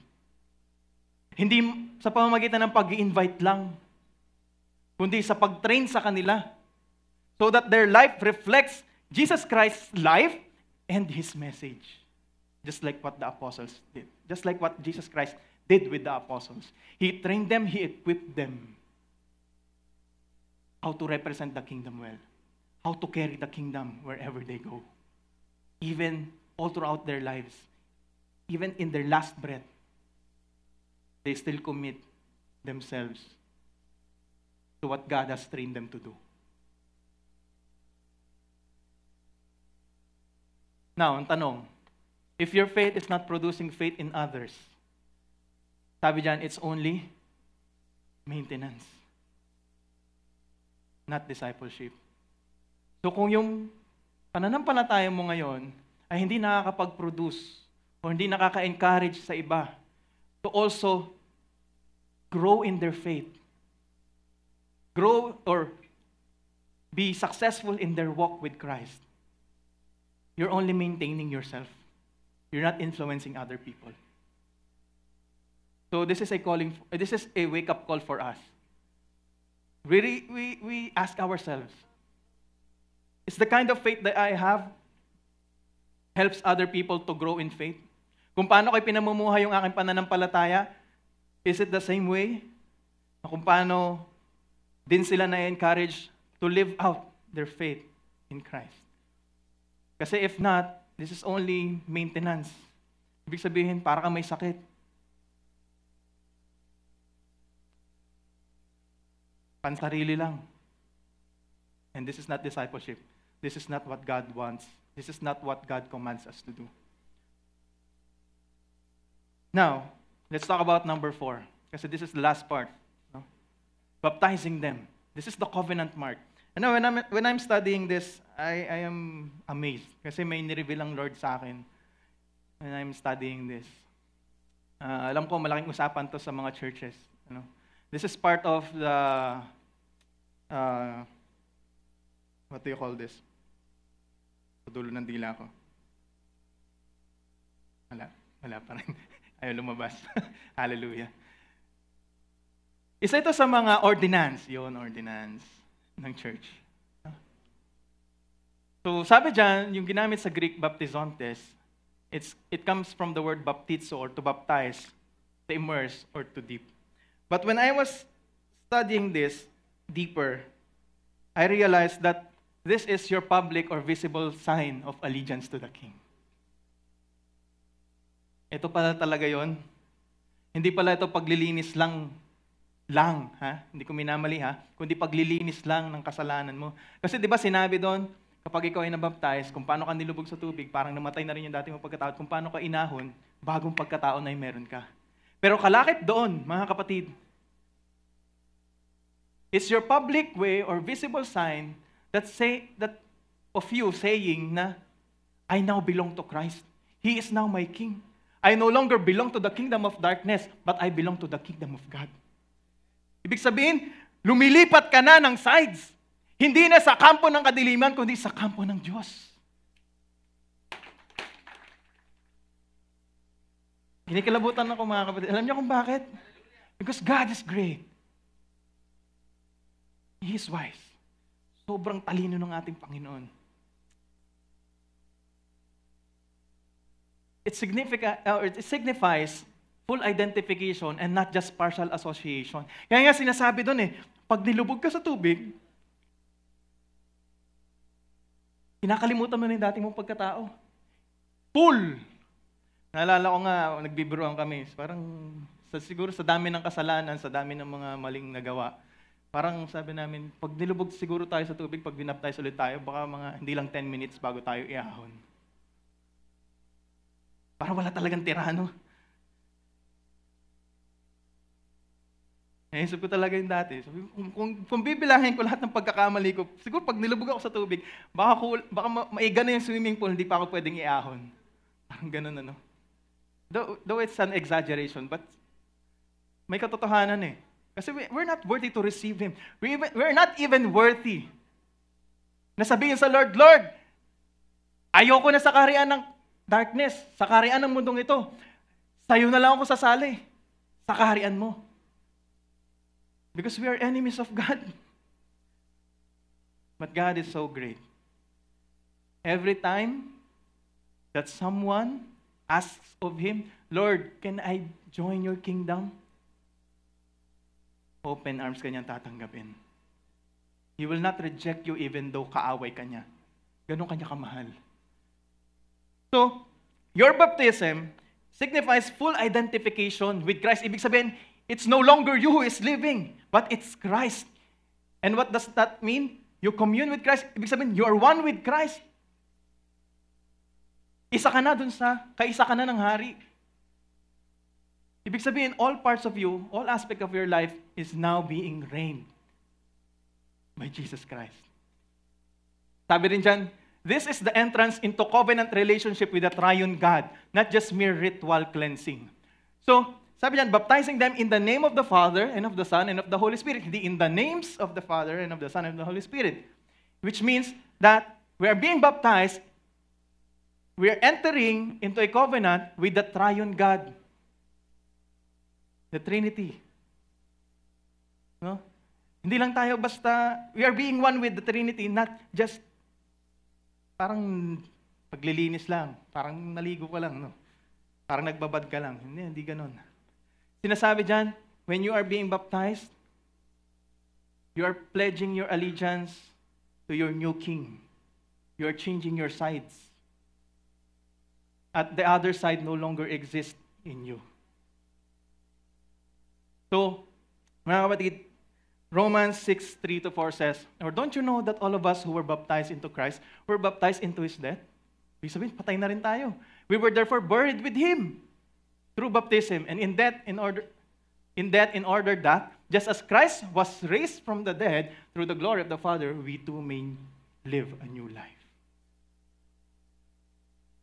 Hindi sa pamamagitan ng pag-i-invite lang, kundi sa pag-train sa kanila so that their life reflects Jesus Christ's life and His message. Just like what the apostles did. Just like what Jesus Christ did with the apostles. He trained them, He equipped them how to represent the kingdom well. How to carry the kingdom wherever they go. Even all throughout their lives. Even in their last breath, they still commit themselves to what God has trained them to do. Now, ang tanong, if your faith is not producing faith in others, sabi dyan, it's only maintenance, not discipleship. So kung yung pananampalataya mo ngayon ay hindi nakakapag-produce o hindi nakaka-encourage sa iba to also grow in their faith, grow or be successful in their walk with Christ, you're only maintaining yourself. You're not influencing other people. So this is a wake-up call for us. We ask ourselves, is the kind of faith that I have helps other people to grow in faith? Kung paano ko pinamumuhay yung aking pananampalataya, is it the same way? Kung paano din sila na-encourage to live out their faith in Christ? Kasi if not, this is only maintenance. Ibig sabihin, para kang may sakit. Pansarili lang. And this is not discipleship. This is not what God wants. This is not what God commands us to do. Now, let's talk about number 4. Kasi this is the last part. No? Baptizing them. This is the covenant mark. And when I'm studying this, I am amazed. Kasi may nireveal ang Lord sa akin when I'm studying this. Alam ko, malaking usapan to sa mga churches. You know? This is part of the, what do you call this? Sa dulo ng dila ko. Wala pa rin. Ayaw lumabas. Hallelujah. Isa ito sa mga ordinance. Yun, ordinance ng church. So, sabi dyan, yung ginamit sa Greek baptizontes, it comes from the word baptizo, or to baptize, to immerse, or to dip. But when I was studying this deeper, I realized that this is your public or visible sign of allegiance to the King. Ito pala talaga yon. Hindi pala ito paglilinis lang, ha? Hindi ko minamali, ha? Kundi paglilinis lang ng kasalanan mo. Kasi di ba sinabi doon, kapag ikaw ay nabaptize, kung paano ka nilubog sa tubig, parang namatay na rin yung dati mong pagkatao, kung paano ka inahon, bagong pagkatao na meron ka. Pero kalakip doon, mga kapatid, it's your public way or visible sign that of you saying na, I now belong to Christ. He is now my King. I no longer belong to the kingdom of darkness, but I belong to the kingdom of God. Ibig sabihin, lumilipat ka na ng sides. Hindi na sa kampo ng kadiliman, kundi sa kampo ng Diyos. Kinikilabutan ako mga kapatid. Alam niyo kung bakit? Because God is great. He is wise. Sobrang talino ng ating Panginoon. It signifies full identification and not just partial association. Kaya nga sinasabi doon pag nilubog ka sa tubig, kinakalimutan mo na yung dating mong pagkatao. Full! Naalala ko nga, nagbibiruan kami. Parang, siguro sa dami ng kasalanan, sa dami ng mga maling nagawa, parang sabi namin, pag nilubog siguro tayo sa tubig, pag binaptize ulit tayo, baka mga hindi lang 10 minutes bago tayo iahon. Parang wala talagang tirano. Naisip ko talaga yung dati. Sabi, kung bibilangin ko lahat ng pagkakamali ko, siguro pag nilubog ako sa tubig, baka maiga na yung swimming pool, hindi pa ako pwedeng iahon. Parang ganun ano. Though it's an exaggeration, but may katotohanan Kasi we're not worthy to receive Him. We're not even worthy na sabihin sa Lord, Lord, ayoko na sa kaharian ng darkness, sa kaharian ng mundong ito. Sa'yo na lang ako sasali, sa kaharian mo. Because we are enemies of God. But God is so great. Every time that someone asks of Him, Lord, can I join your kingdom? Open arms kanyang tatanggapin. He will not reject you even though kaaway kanya. Ganon kanya kamahal. So, your baptism signifies full identification with Christ. Ibig sabihin, it's no longer you who is living, but it's Christ. And what does that mean? You commune with Christ. Ibig sabihin, you are one with Christ. Isa ka na kaisa ka na ng hari. Ibig sabihin, all parts of you, all aspect of your life is now being reigned by Jesus Christ. Sabi rin dyan, this is the entrance into covenant relationship with the triune God, not just mere ritual cleansing. So, sabi niyan, baptizing them in the name of the Father and of the Son and of the Holy Spirit. Hindi in the names of the Father and of the Son and of the Holy Spirit. Which means that we are being baptized, we are entering into a covenant with the triune God. The Trinity. No? Hindi lang tayo basta, we are being one with the Trinity, not just parang paglilinis lang, parang naligo ka lang, no? Parang nagbabad ka lang. Hindi ganon. Sinasabi dyan, when you are being baptized, you are pledging your allegiance to your new King. You are changing your sides. At the other side no longer exists in you. So, mga kapatid, Romans 6:3-4 says, or don't you know that all of us who were baptized into Christ were baptized into His death? Ibig sabihin, patay na rin tayo. We were therefore buried with Him through baptism, and in death in order that, just as Christ was raised from the dead through the glory of the Father, we too may live a new life.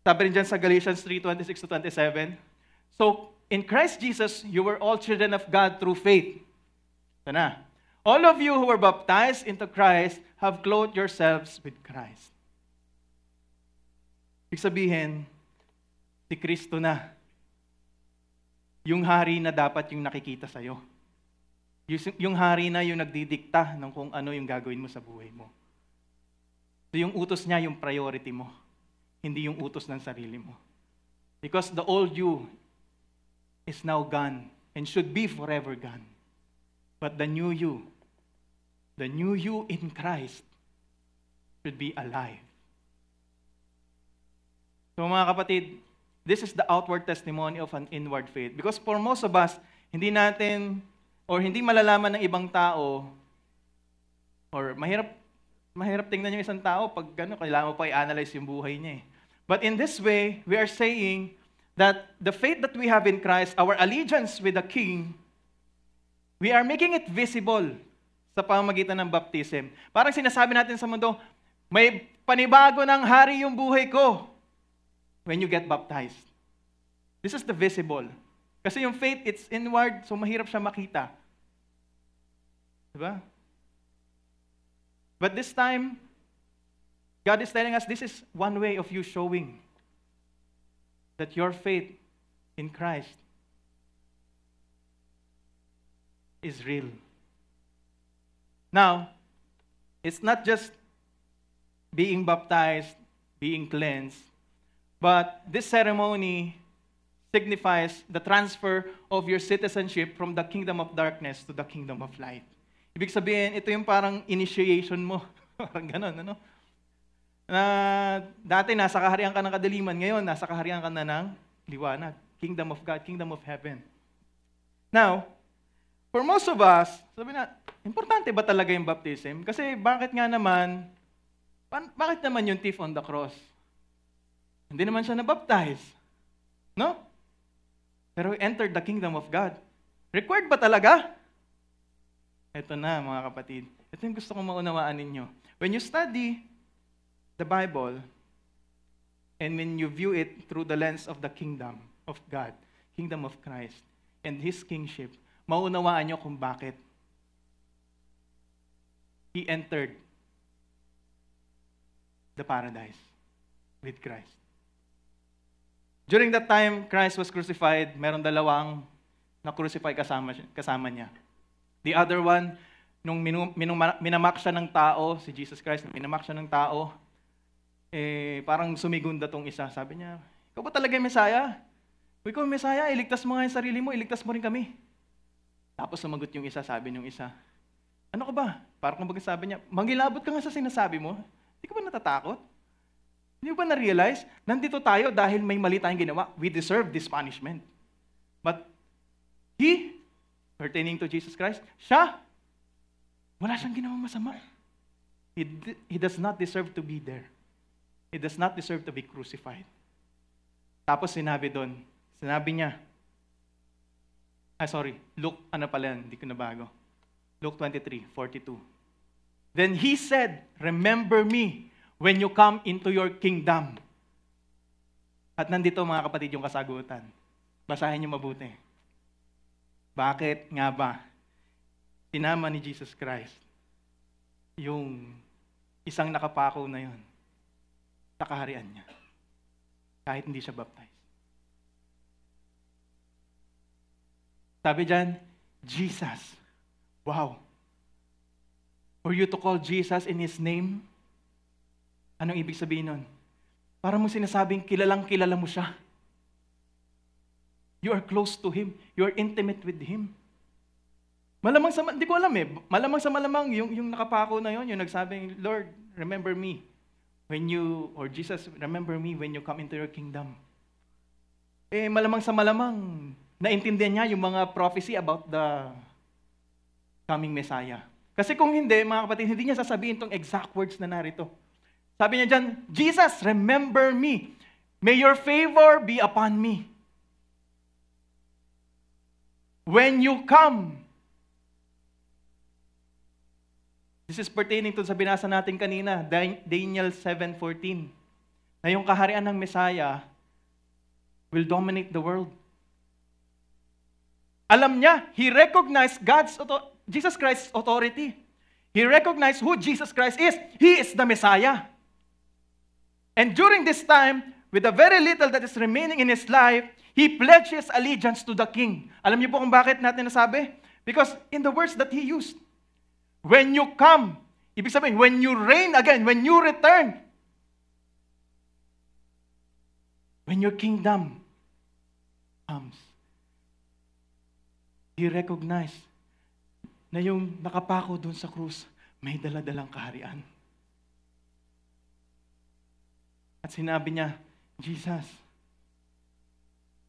Sabi rin dyan sa Galatians 3:26-27, so, in Christ Jesus, you were all children of God through faith. Ito na. All of you who were baptized into Christ have clothed yourselves with Christ. Ibig sabihin, si Kristo na. Yung hari na dapat yung nakikita sa'yo. Yung hari na yung nagdidikta ng kung ano yung gagawin mo sa buhay mo. So yung utos niya, yung priority mo. Hindi yung utos ng sarili mo. Because the old you is now gone and should be forever gone. But the new you in Christ should be alive. So mga kapatid, this is the outward testimony of an inward faith. Because for most of us, hindi natin, or hindi malalaman ng ibang tao, or mahirap tingnan yung isang tao pag kailangan mo pa i-analyze yung buhay niya. But in this way, we are saying that the faith that we have in Christ, our allegiance with the King, we are making it visible sa pamamagitan ng baptism. Parang sinasabi natin sa mundo, may panibago ng hari yung buhay ko when you get baptized. This is the visible. Kasi yung faith, it's inward, so mahirap siya makita. Diba? But this time, God is telling us this is one way of you showing that your faith in Christ is real. Now, it's not just being baptized, being cleansed, but this ceremony signifies the transfer of your citizenship from the kingdom of darkness to the kingdom of light. Ibig sabihin, ito yung parang initiation mo. Parang ganun, ano? Na dati nasa kaharian ka ng kadiliman, ngayon nasa kaharian ka na ng liwanag. Kingdom of God, kingdom of heaven. Now, for most of us, sabi na, importante ba talaga yung baptism? Kasi bakit naman yung thief on the cross? Hindi naman siya na-baptize. No? Pero he entered the kingdom of God. Required ba talaga? Ito na, mga kapatid. Ito yung gusto kong maunawaan ninyo. When you study the Bible, and when you view it through the lens of the kingdom of God, kingdom of Christ, and His kingship, maunawaan nyo kung bakit He entered the paradise with Christ. During that time, Christ was crucified. Meron dalawang na-crucify kasama niya. The other one, nung minamak siya ng tao, si Jesus Christ, minamak siya ng tao, parang sumigunda tong isa. Sabi niya, ikaw ba talaga yung Messiah? Kung ikaw yung Messiah, iligtas mo nga yung sarili mo, iligtas mo rin kami. Tapos sumagot yung isa, sabi nung isa, ano ka ba? Parang kumbaga sabi niya, manggilabot ka nga sa sinasabi mo. Hindi ka ba natatakot? Hindi ba na-realize? Nandito tayo dahil may mali tayong ginawa. We deserve this punishment. But He, pertaining to Jesus Christ, siya, wala siyang ginawang masama. He does not deserve to be there. He does not deserve to be crucified. Tapos sinabi niya, Luke, hindi ko nabago. Luke 23:42. Then He said, remember me when you come into your kingdom. At nandito mga kapatid yung kasagutan. Basahin niyo mabuti. Bakit nga ba sinama ni Jesus Christ yung isang nakapako na yun sa kaharian niya kahit hindi siya baptized? Sabi dyan, Jesus. Wow. For you to call Jesus in His name, anong ibig sabihin nun? Para mo sinasabing kilalang-kilala mo siya. You are close to Him. You are intimate with Him. Hindi ko alam malamang yung nakapako na yon, yung nagsabing, Lord, remember me Jesus, remember me when you come into your kingdom. Malamang naintindihan niya yung mga prophecy about the coming Messiah. Kasi kung hindi, mga kapatid, hindi niya sasabihin itong exact words na narito. Sabi niya dyan, Jesus, remember me. May your favor be upon me. When you come. This is pertaining to sa binasa natin kanina, Daniel 7:14, na yung kaharian ng Messiah will dominate the world. Alam niya, he recognized Jesus Christ's authority. He recognized who Jesus Christ is. He is the Messiah. And during this time, with the very little that is remaining in his life, he pledges allegiance to the King. Alam niyo po kung bakit natin nasabi? Because in the words that he used, when you come, ibig sabihin, when you reign again, when you return, when your kingdom comes, he recognized na yung nakapako dun sa krus, may dala-dalang kaharian. At sinabi niya, Jesus,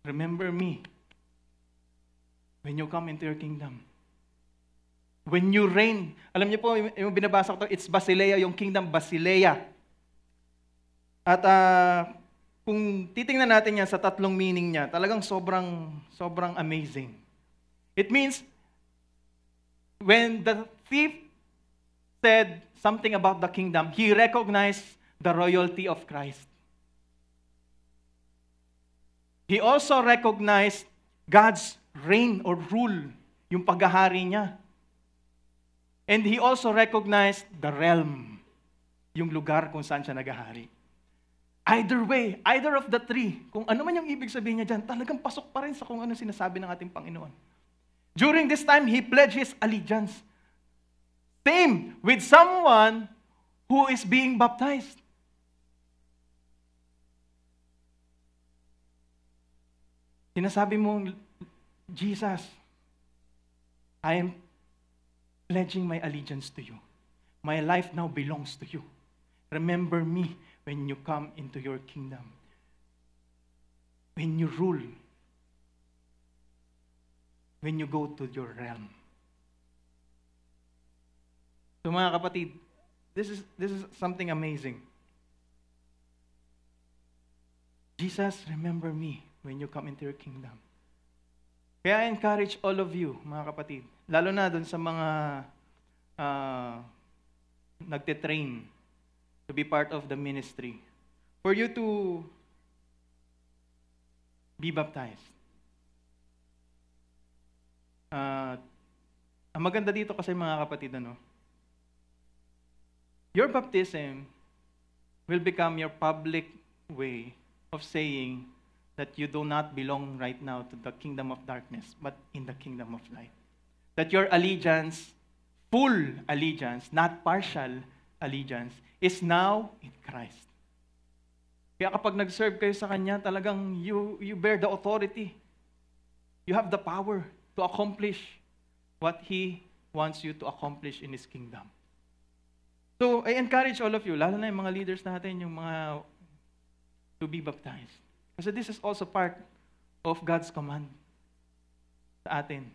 remember me when you come into your kingdom. When you reign. Alam niyo po, yung binabasa ko ito, it's Basileia, yung kingdom Basileia. At kung titingnan natin yan sa tatlong meaning niya, talagang sobrang amazing. It means, when the thief said something about the kingdom, he recognized the royalty of Christ. He also recognized God's reign or rule, yung paghahari niya. And he also recognized the realm, yung lugar kung saan siya naghahari. Either way, either of the three, kung ano man yung ibig sabihin niya dyan, talagang pasok pa rin sa kung ano sinasabi ng ating Panginoon. During this time, he pledged his allegiance. Same with someone who is being baptized. Sinasabi mo, Jesus, I am pledging my allegiance to you. My life now belongs to you. Remember me when you come into your kingdom. When you rule. When you go to your realm. So mga kapatid, this is something amazing. Jesus, remember me when you come into your kingdom. Kaya I encourage all of you, mga kapatid, lalo na dun sa mga nagtitrain to be part of the ministry, for you to be baptized. Ang maganda dito kasi mga kapatid, your baptism will become your public way of saying that you do not belong right now to the kingdom of darkness, but in the kingdom of light. That your allegiance, full allegiance, not partial allegiance, is now in Christ. Kaya kapag nag-serve kayo sa Kanya, talagang you bear the authority. You have the power to accomplish what He wants you to accomplish in His kingdom. So, I encourage all of you, lalo na yung mga leaders natin, yung mga to be baptized. Kasi this is also part of God's command sa atin.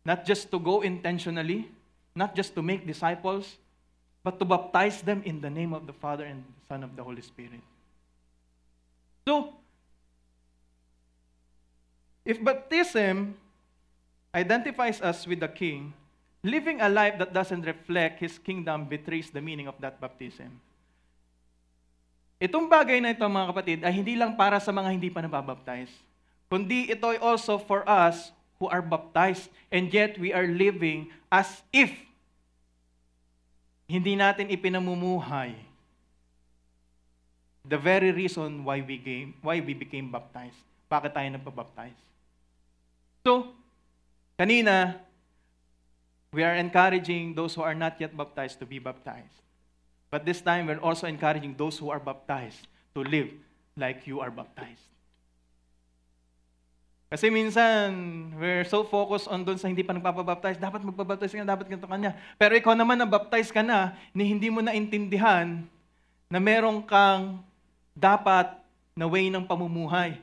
Not just to go intentionally, not just to make disciples, but to baptize them in the name of the Father and the Son of the Holy Spirit. So, if baptism identifies us with the King, living a life that doesn't reflect His kingdom betrays the meaning of that baptism. Itong bagay na ito, mga kapatid, ay hindi lang para sa mga hindi pa nababaptize, kundi ito ay also for us who are baptized, and yet we are living as if hindi natin ipinamumuhay the very reason why we became baptized. Bakit tayo nagpabaptize? So, kanina, we are encouraging those who are not yet baptized to be baptized. But this time, we're also encouraging those who are baptized to live like you are baptized. Kasi minsan, we're so focused on doon sa hindi pa nagpapabaptize, dapat magpabaptize ka, dapat ganito kanya. Pero ikaw naman na-baptize ka na, ni hindi mo naintindihan na meron kang dapat na way ng pamumuhay.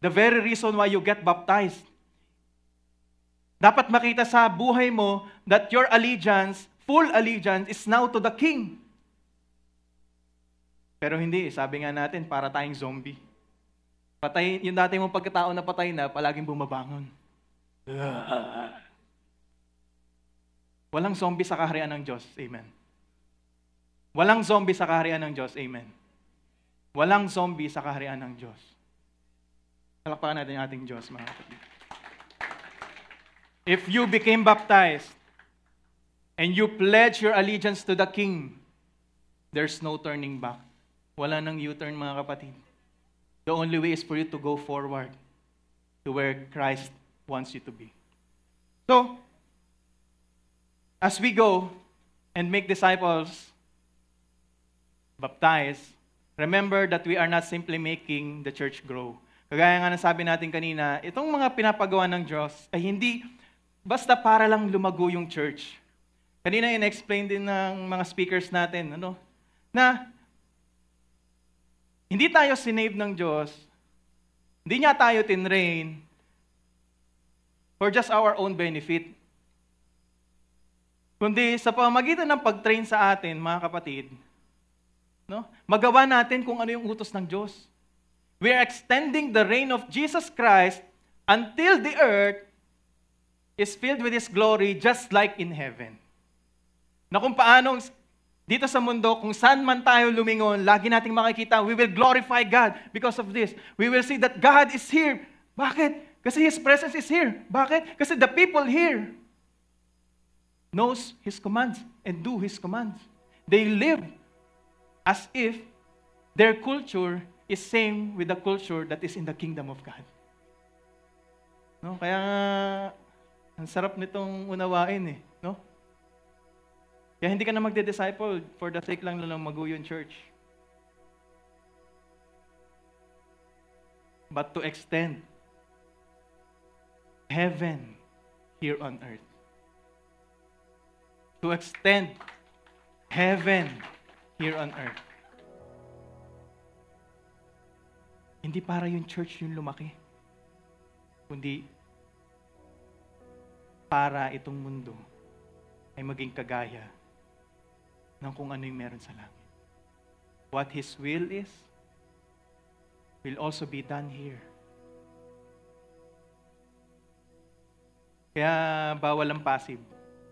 The very reason why you get baptized. Dapat makita sa buhay mo that your allegiance, full allegiance, is now to the King. Pero hindi, sabi nga natin, para tayong zombie. Patay, yung dati mong pagkatao na patay na, palaging bumabangon. Walang zombie sa kaharian ng Diyos. Amen. Walang zombie sa kaharian ng Diyos. Amen. Walang zombie sa kaharian ng Diyos. Palakpakan natin yung ating Diyos, mga kapatid. If you became baptized and you pledge your allegiance to the King, there's no turning back. Wala nang U-turn, mga kapatid. The only way is for you to go forward to where Christ wants you to be. So, as we go and make disciples, baptize, remember that we are not simply making the church grow. Kagaya nga nasabi natin kanina, itong mga pinapagawa ng Diyos ay hindi basta para lang lumago yung church. Kanina in-explain din ng mga speakers natin, na hindi tayo sinave ng Diyos, hindi niya tayo tinrain for just our own benefit. Kundi sa pamamagitan ng pag-train sa atin, mga kapatid, No? Magawa natin kung ano yung utos ng Diyos. We are extending the reign of Jesus Christ until the earth is filled with His glory just like in heaven. Na kung paano dito sa mundo, kung saan man tayo lumingon, lagi nating makikita, we will glorify God because of this. We will see that God is here. Bakit? Kasi His presence is here. Bakit? Kasi the people here knows His commands and do His commands. They live as if their culture is same with the culture that is in the kingdom of God. No? Kaya ang sarap nitong unawain eh, no? Kaya hindi ka na magde-disciple for the sake lang ng Maguyon Church. But to extend heaven here on earth. To extend heaven here on earth. Hindi para yung church yung lumaki, kundi para itong mundo ay maging kagaya ng kung ano yung meron sa langit. What His will is, will also be done here. Kaya bawal ang passive.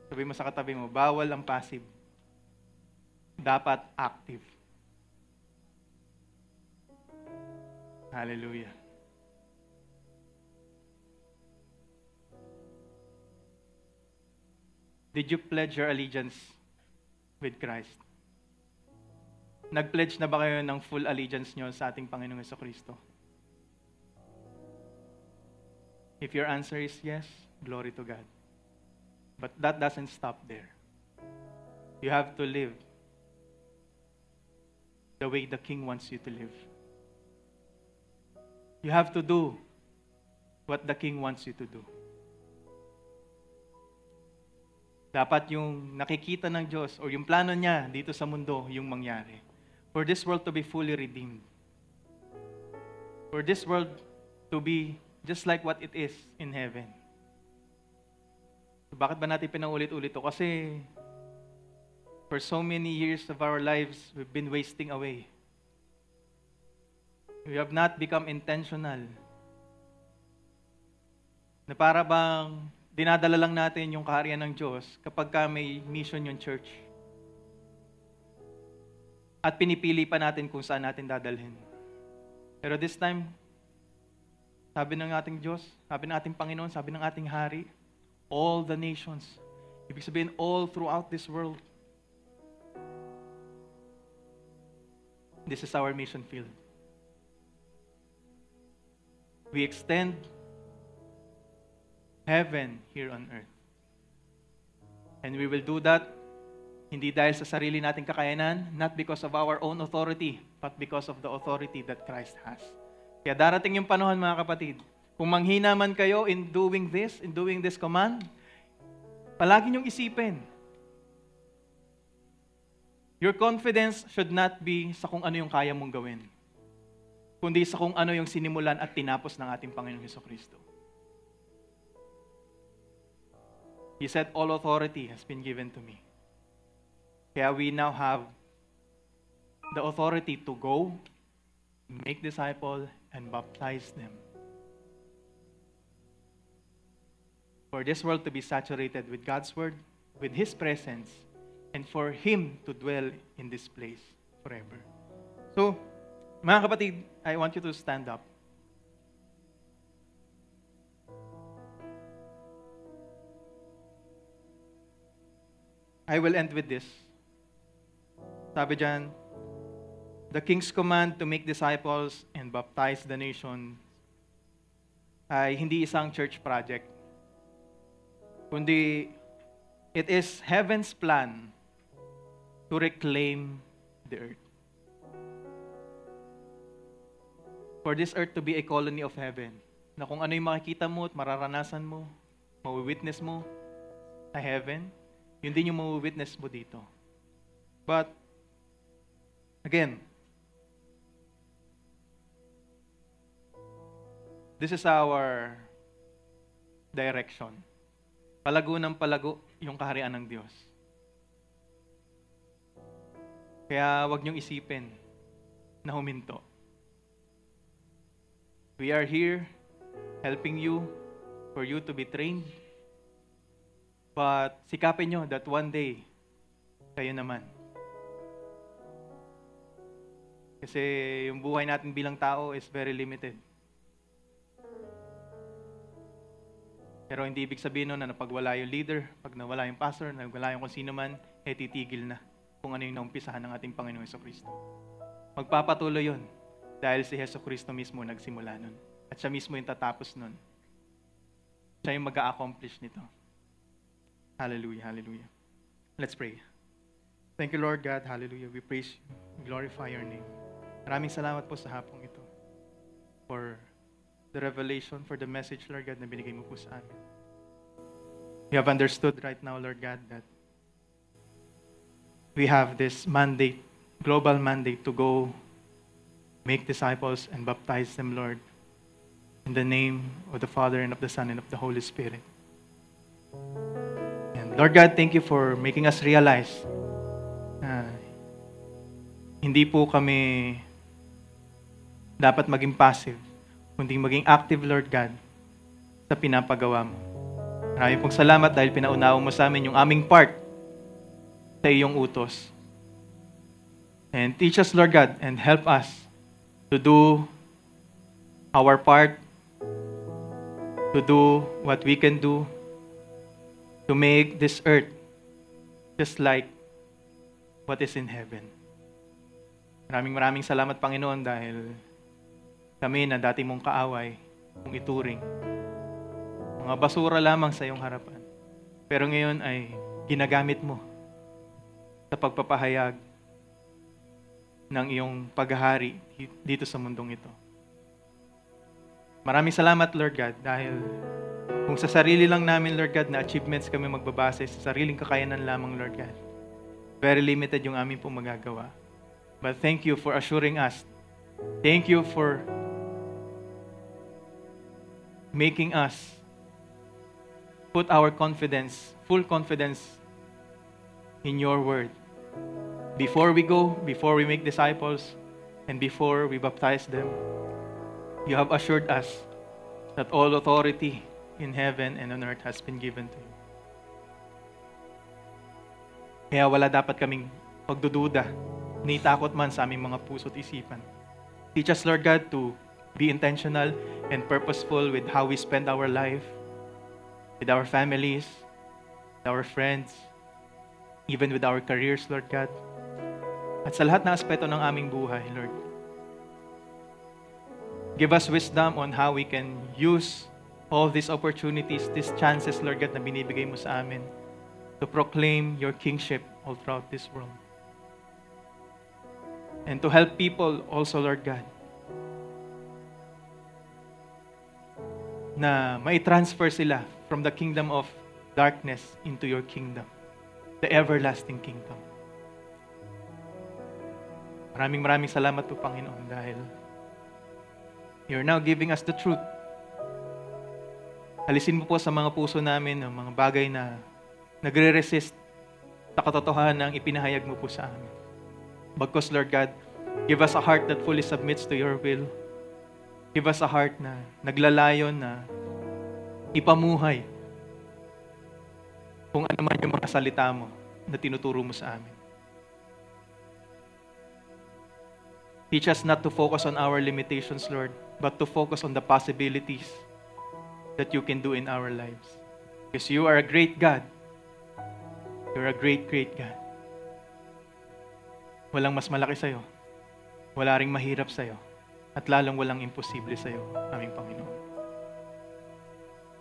Sabi mo sa katabi mo, bawal ang passive. Dapat active. Hallelujah. Did you pledge your allegiance with Christ? Nag-pledge na ba kayo ng full allegiance nyo sa ating Panginoong Jesucristo? If your answer is yes, glory to God. But that doesn't stop there. You have to live the way the King wants you to live. You have to do what the King wants you to do. Dapat yung nakikita ng Diyos o yung plano niya dito sa mundo yung mangyari. For this world to be fully redeemed. For this world to be just like what it is in heaven. So bakit ba natin pinaulit-ulit ito? Kasi for so many years of our lives, we've been wasting away. We have not become intentional. Na para bang dinadala lang natin yung kaharian ng Diyos kapag ka may mission yung church. At pinipili pa natin kung saan natin dadalhin. Pero this time, sabi ng ating Diyos, sabi ng ating Panginoon, sabi ng ating Hari, all the nations, ibig sabihin all throughout this world. This is our mission field. We extend heaven here on earth. And we will do that hindi dahil sa sarili nating kakayanan, not because of our own authority, but because of the authority that Christ has. Kaya darating yung panahon, mga kapatid, kung manghina man kayo in doing this command, palagi niyong isipin, your confidence should not be sa kung ano yung kaya mong gawin, kundi sa kung ano yung sinimulan at tinapos ng ating Panginoong Jesucristo. He said, all authority has been given to me. Kaya we now have the authority to go, make disciples, and baptize them. For this world to be saturated with God's Word, with His presence, and for Him to dwell in this place forever. So, mga kapatid, I want you to stand up. I will end with this. Sabi dyan, the King's command to make disciples and baptize the nation ay hindi isang church project, kundi it is heaven's plan to reclaim the earth. For this earth to be a colony of heaven, na kung ano yung makikita mo at mararanasan mo, mawi-witness mo sa heaven, yun din yung mawi-witness mo dito. But, again, this is our direction. Palago ng palago yung kaharian ng Diyos. Kaya wag niyong isipin na huminto. We are here helping you, for you to be trained. But sikapin nyo that one day, kayo naman. Kasi yung buhay natin bilang tao is very limited. Pero hindi ibig sabihin nun na pag wala yung leader, pag nawala yung pastor, nawala yung kung sino man, titigil na kung ano yung naumpisahan ng ating Panginoong Jesucristo. Magpapatuloy yun dahil si Jesucristo mismo nagsimula nun. At siya mismo yung tatapos nun. Siya yung mag-a-accomplish nito. Hallelujah, hallelujah. Let's pray. Thank you, Lord God. Hallelujah. We praise you. We glorify your name. Maraming salamat po sa hapong ito for the revelation, for the message, Lord God, na binigay mo po sa amin. We have understood right now, Lord God, that we have this mandate, global mandate to go make disciples and baptize them, Lord, in the name of the Father and of the Son and of the Holy Spirit. And Lord God, thank you for making us realize na hindi po kami dapat maging passive, kundi maging active, Lord God, sa pinapagawa mo. Maraming pong salamat dahil pinaunawa mo sa amin yung aming part sa iyong utos. And teach us, Lord God, and help us to do our part, to do what we can do, to make this earth just like what is in heaven. Maraming salamat, Panginoon, dahil kami na dati mong kaaway, mong ituring, mga basura lamang sa iyong harapan. Pero ngayon ay ginagamit mo sa pagpapahayag ng iyong paghahari dito sa mundong ito. Maraming salamat, Lord God, dahil kung sa sarili lang namin, Lord God, na achievements kami magbabase, sa sariling kakayanan lamang, Lord God, very limited yung aming pong magagawa. But thank you for assuring us. Thank you for making us put our confidence, full confidence in your word. Before we go, before we make disciples, and before we baptize them, you have assured us that all authority in heaven and on earth has been given to you. Kaya wala dapat kaming pagdududa, ni takot man sa aming mga puso't isipan. Teach us, Lord God, to be intentional and purposeful with how we spend our life, with our families, with our friends, even with our careers, Lord God. At sa lahat ng aspeto ng aming buhay, Lord, give us wisdom on how we can use all these opportunities, these chances, Lord God, na binibigay mo sa amin to proclaim your kingship all throughout this world. And to help people also, Lord God, na mai-transfer sila from the kingdom of darkness into your kingdom, the everlasting kingdom. Maraming salamat po, Panginoon, dahil you're now giving us the truth. Alisin mo po sa mga puso namin ang mga bagay na nagre-resist sa katotohanan ng ipinahayag mo po sa amin. Bagkus, Lord God, give us a heart that fully submits to your will. Give us a heart na naglalayon na ipamuhay kung ano man yung mga salita mo na tinuturo mo sa amin. Teach us not to focus on our limitations, Lord, but to focus on the possibilities that you can do in our lives. Because you are a great God. You're a great, great God. Walang mas malaki sa'yo. Wala ring mahirap sa'yo. At lalong walang imposible sa'yo, aming Panginoon.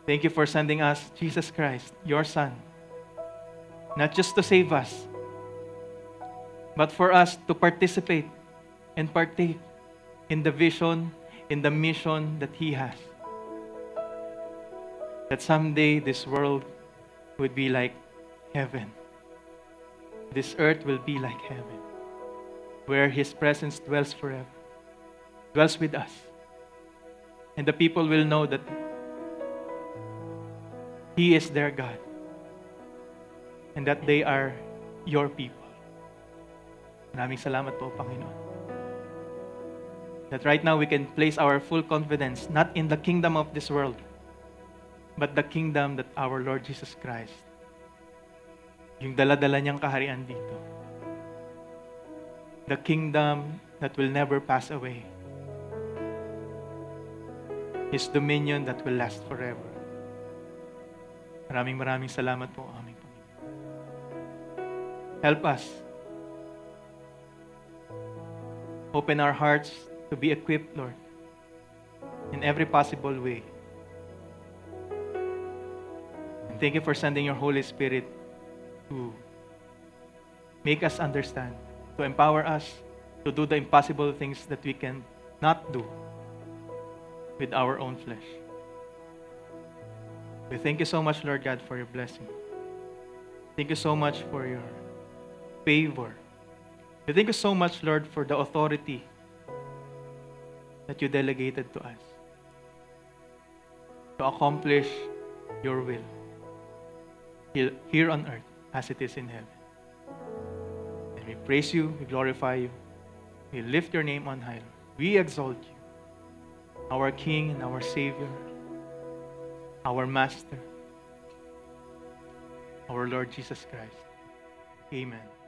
Thank you for sending us Jesus Christ, your Son, not just to save us, but for us to participate and partake in the vision, in the mission that He has. That someday this world would be like heaven. This earth will be like heaven, where His presence dwells forever, dwells with us. And the people will know that He is their God, and that they are your people. Maraming salamat po, Panginoon. That right now we can place our full confidence not in the kingdom of this world, but the kingdom that our Lord Jesus Christ, yung dala-dala niyang kaharian dito. The kingdom that will never pass away. His dominion that will last forever. Maraming salamat po, aming Panginoon. Help us. Open our hearts to be equipped, Lord, in every possible way. And thank you for sending your Holy Spirit to make us understand, to empower us to do the impossible things that we can not do with our own flesh. We thank you so much, Lord God, for your blessing. Thank you so much for your favor. We thank you so much, Lord, for the authority that you delegated to us to accomplish your will here on earth as it is in heaven. And we praise you, we glorify you, we lift your name on high. We exalt you, our King and our Savior, our Master, our Lord Jesus Christ. Amen.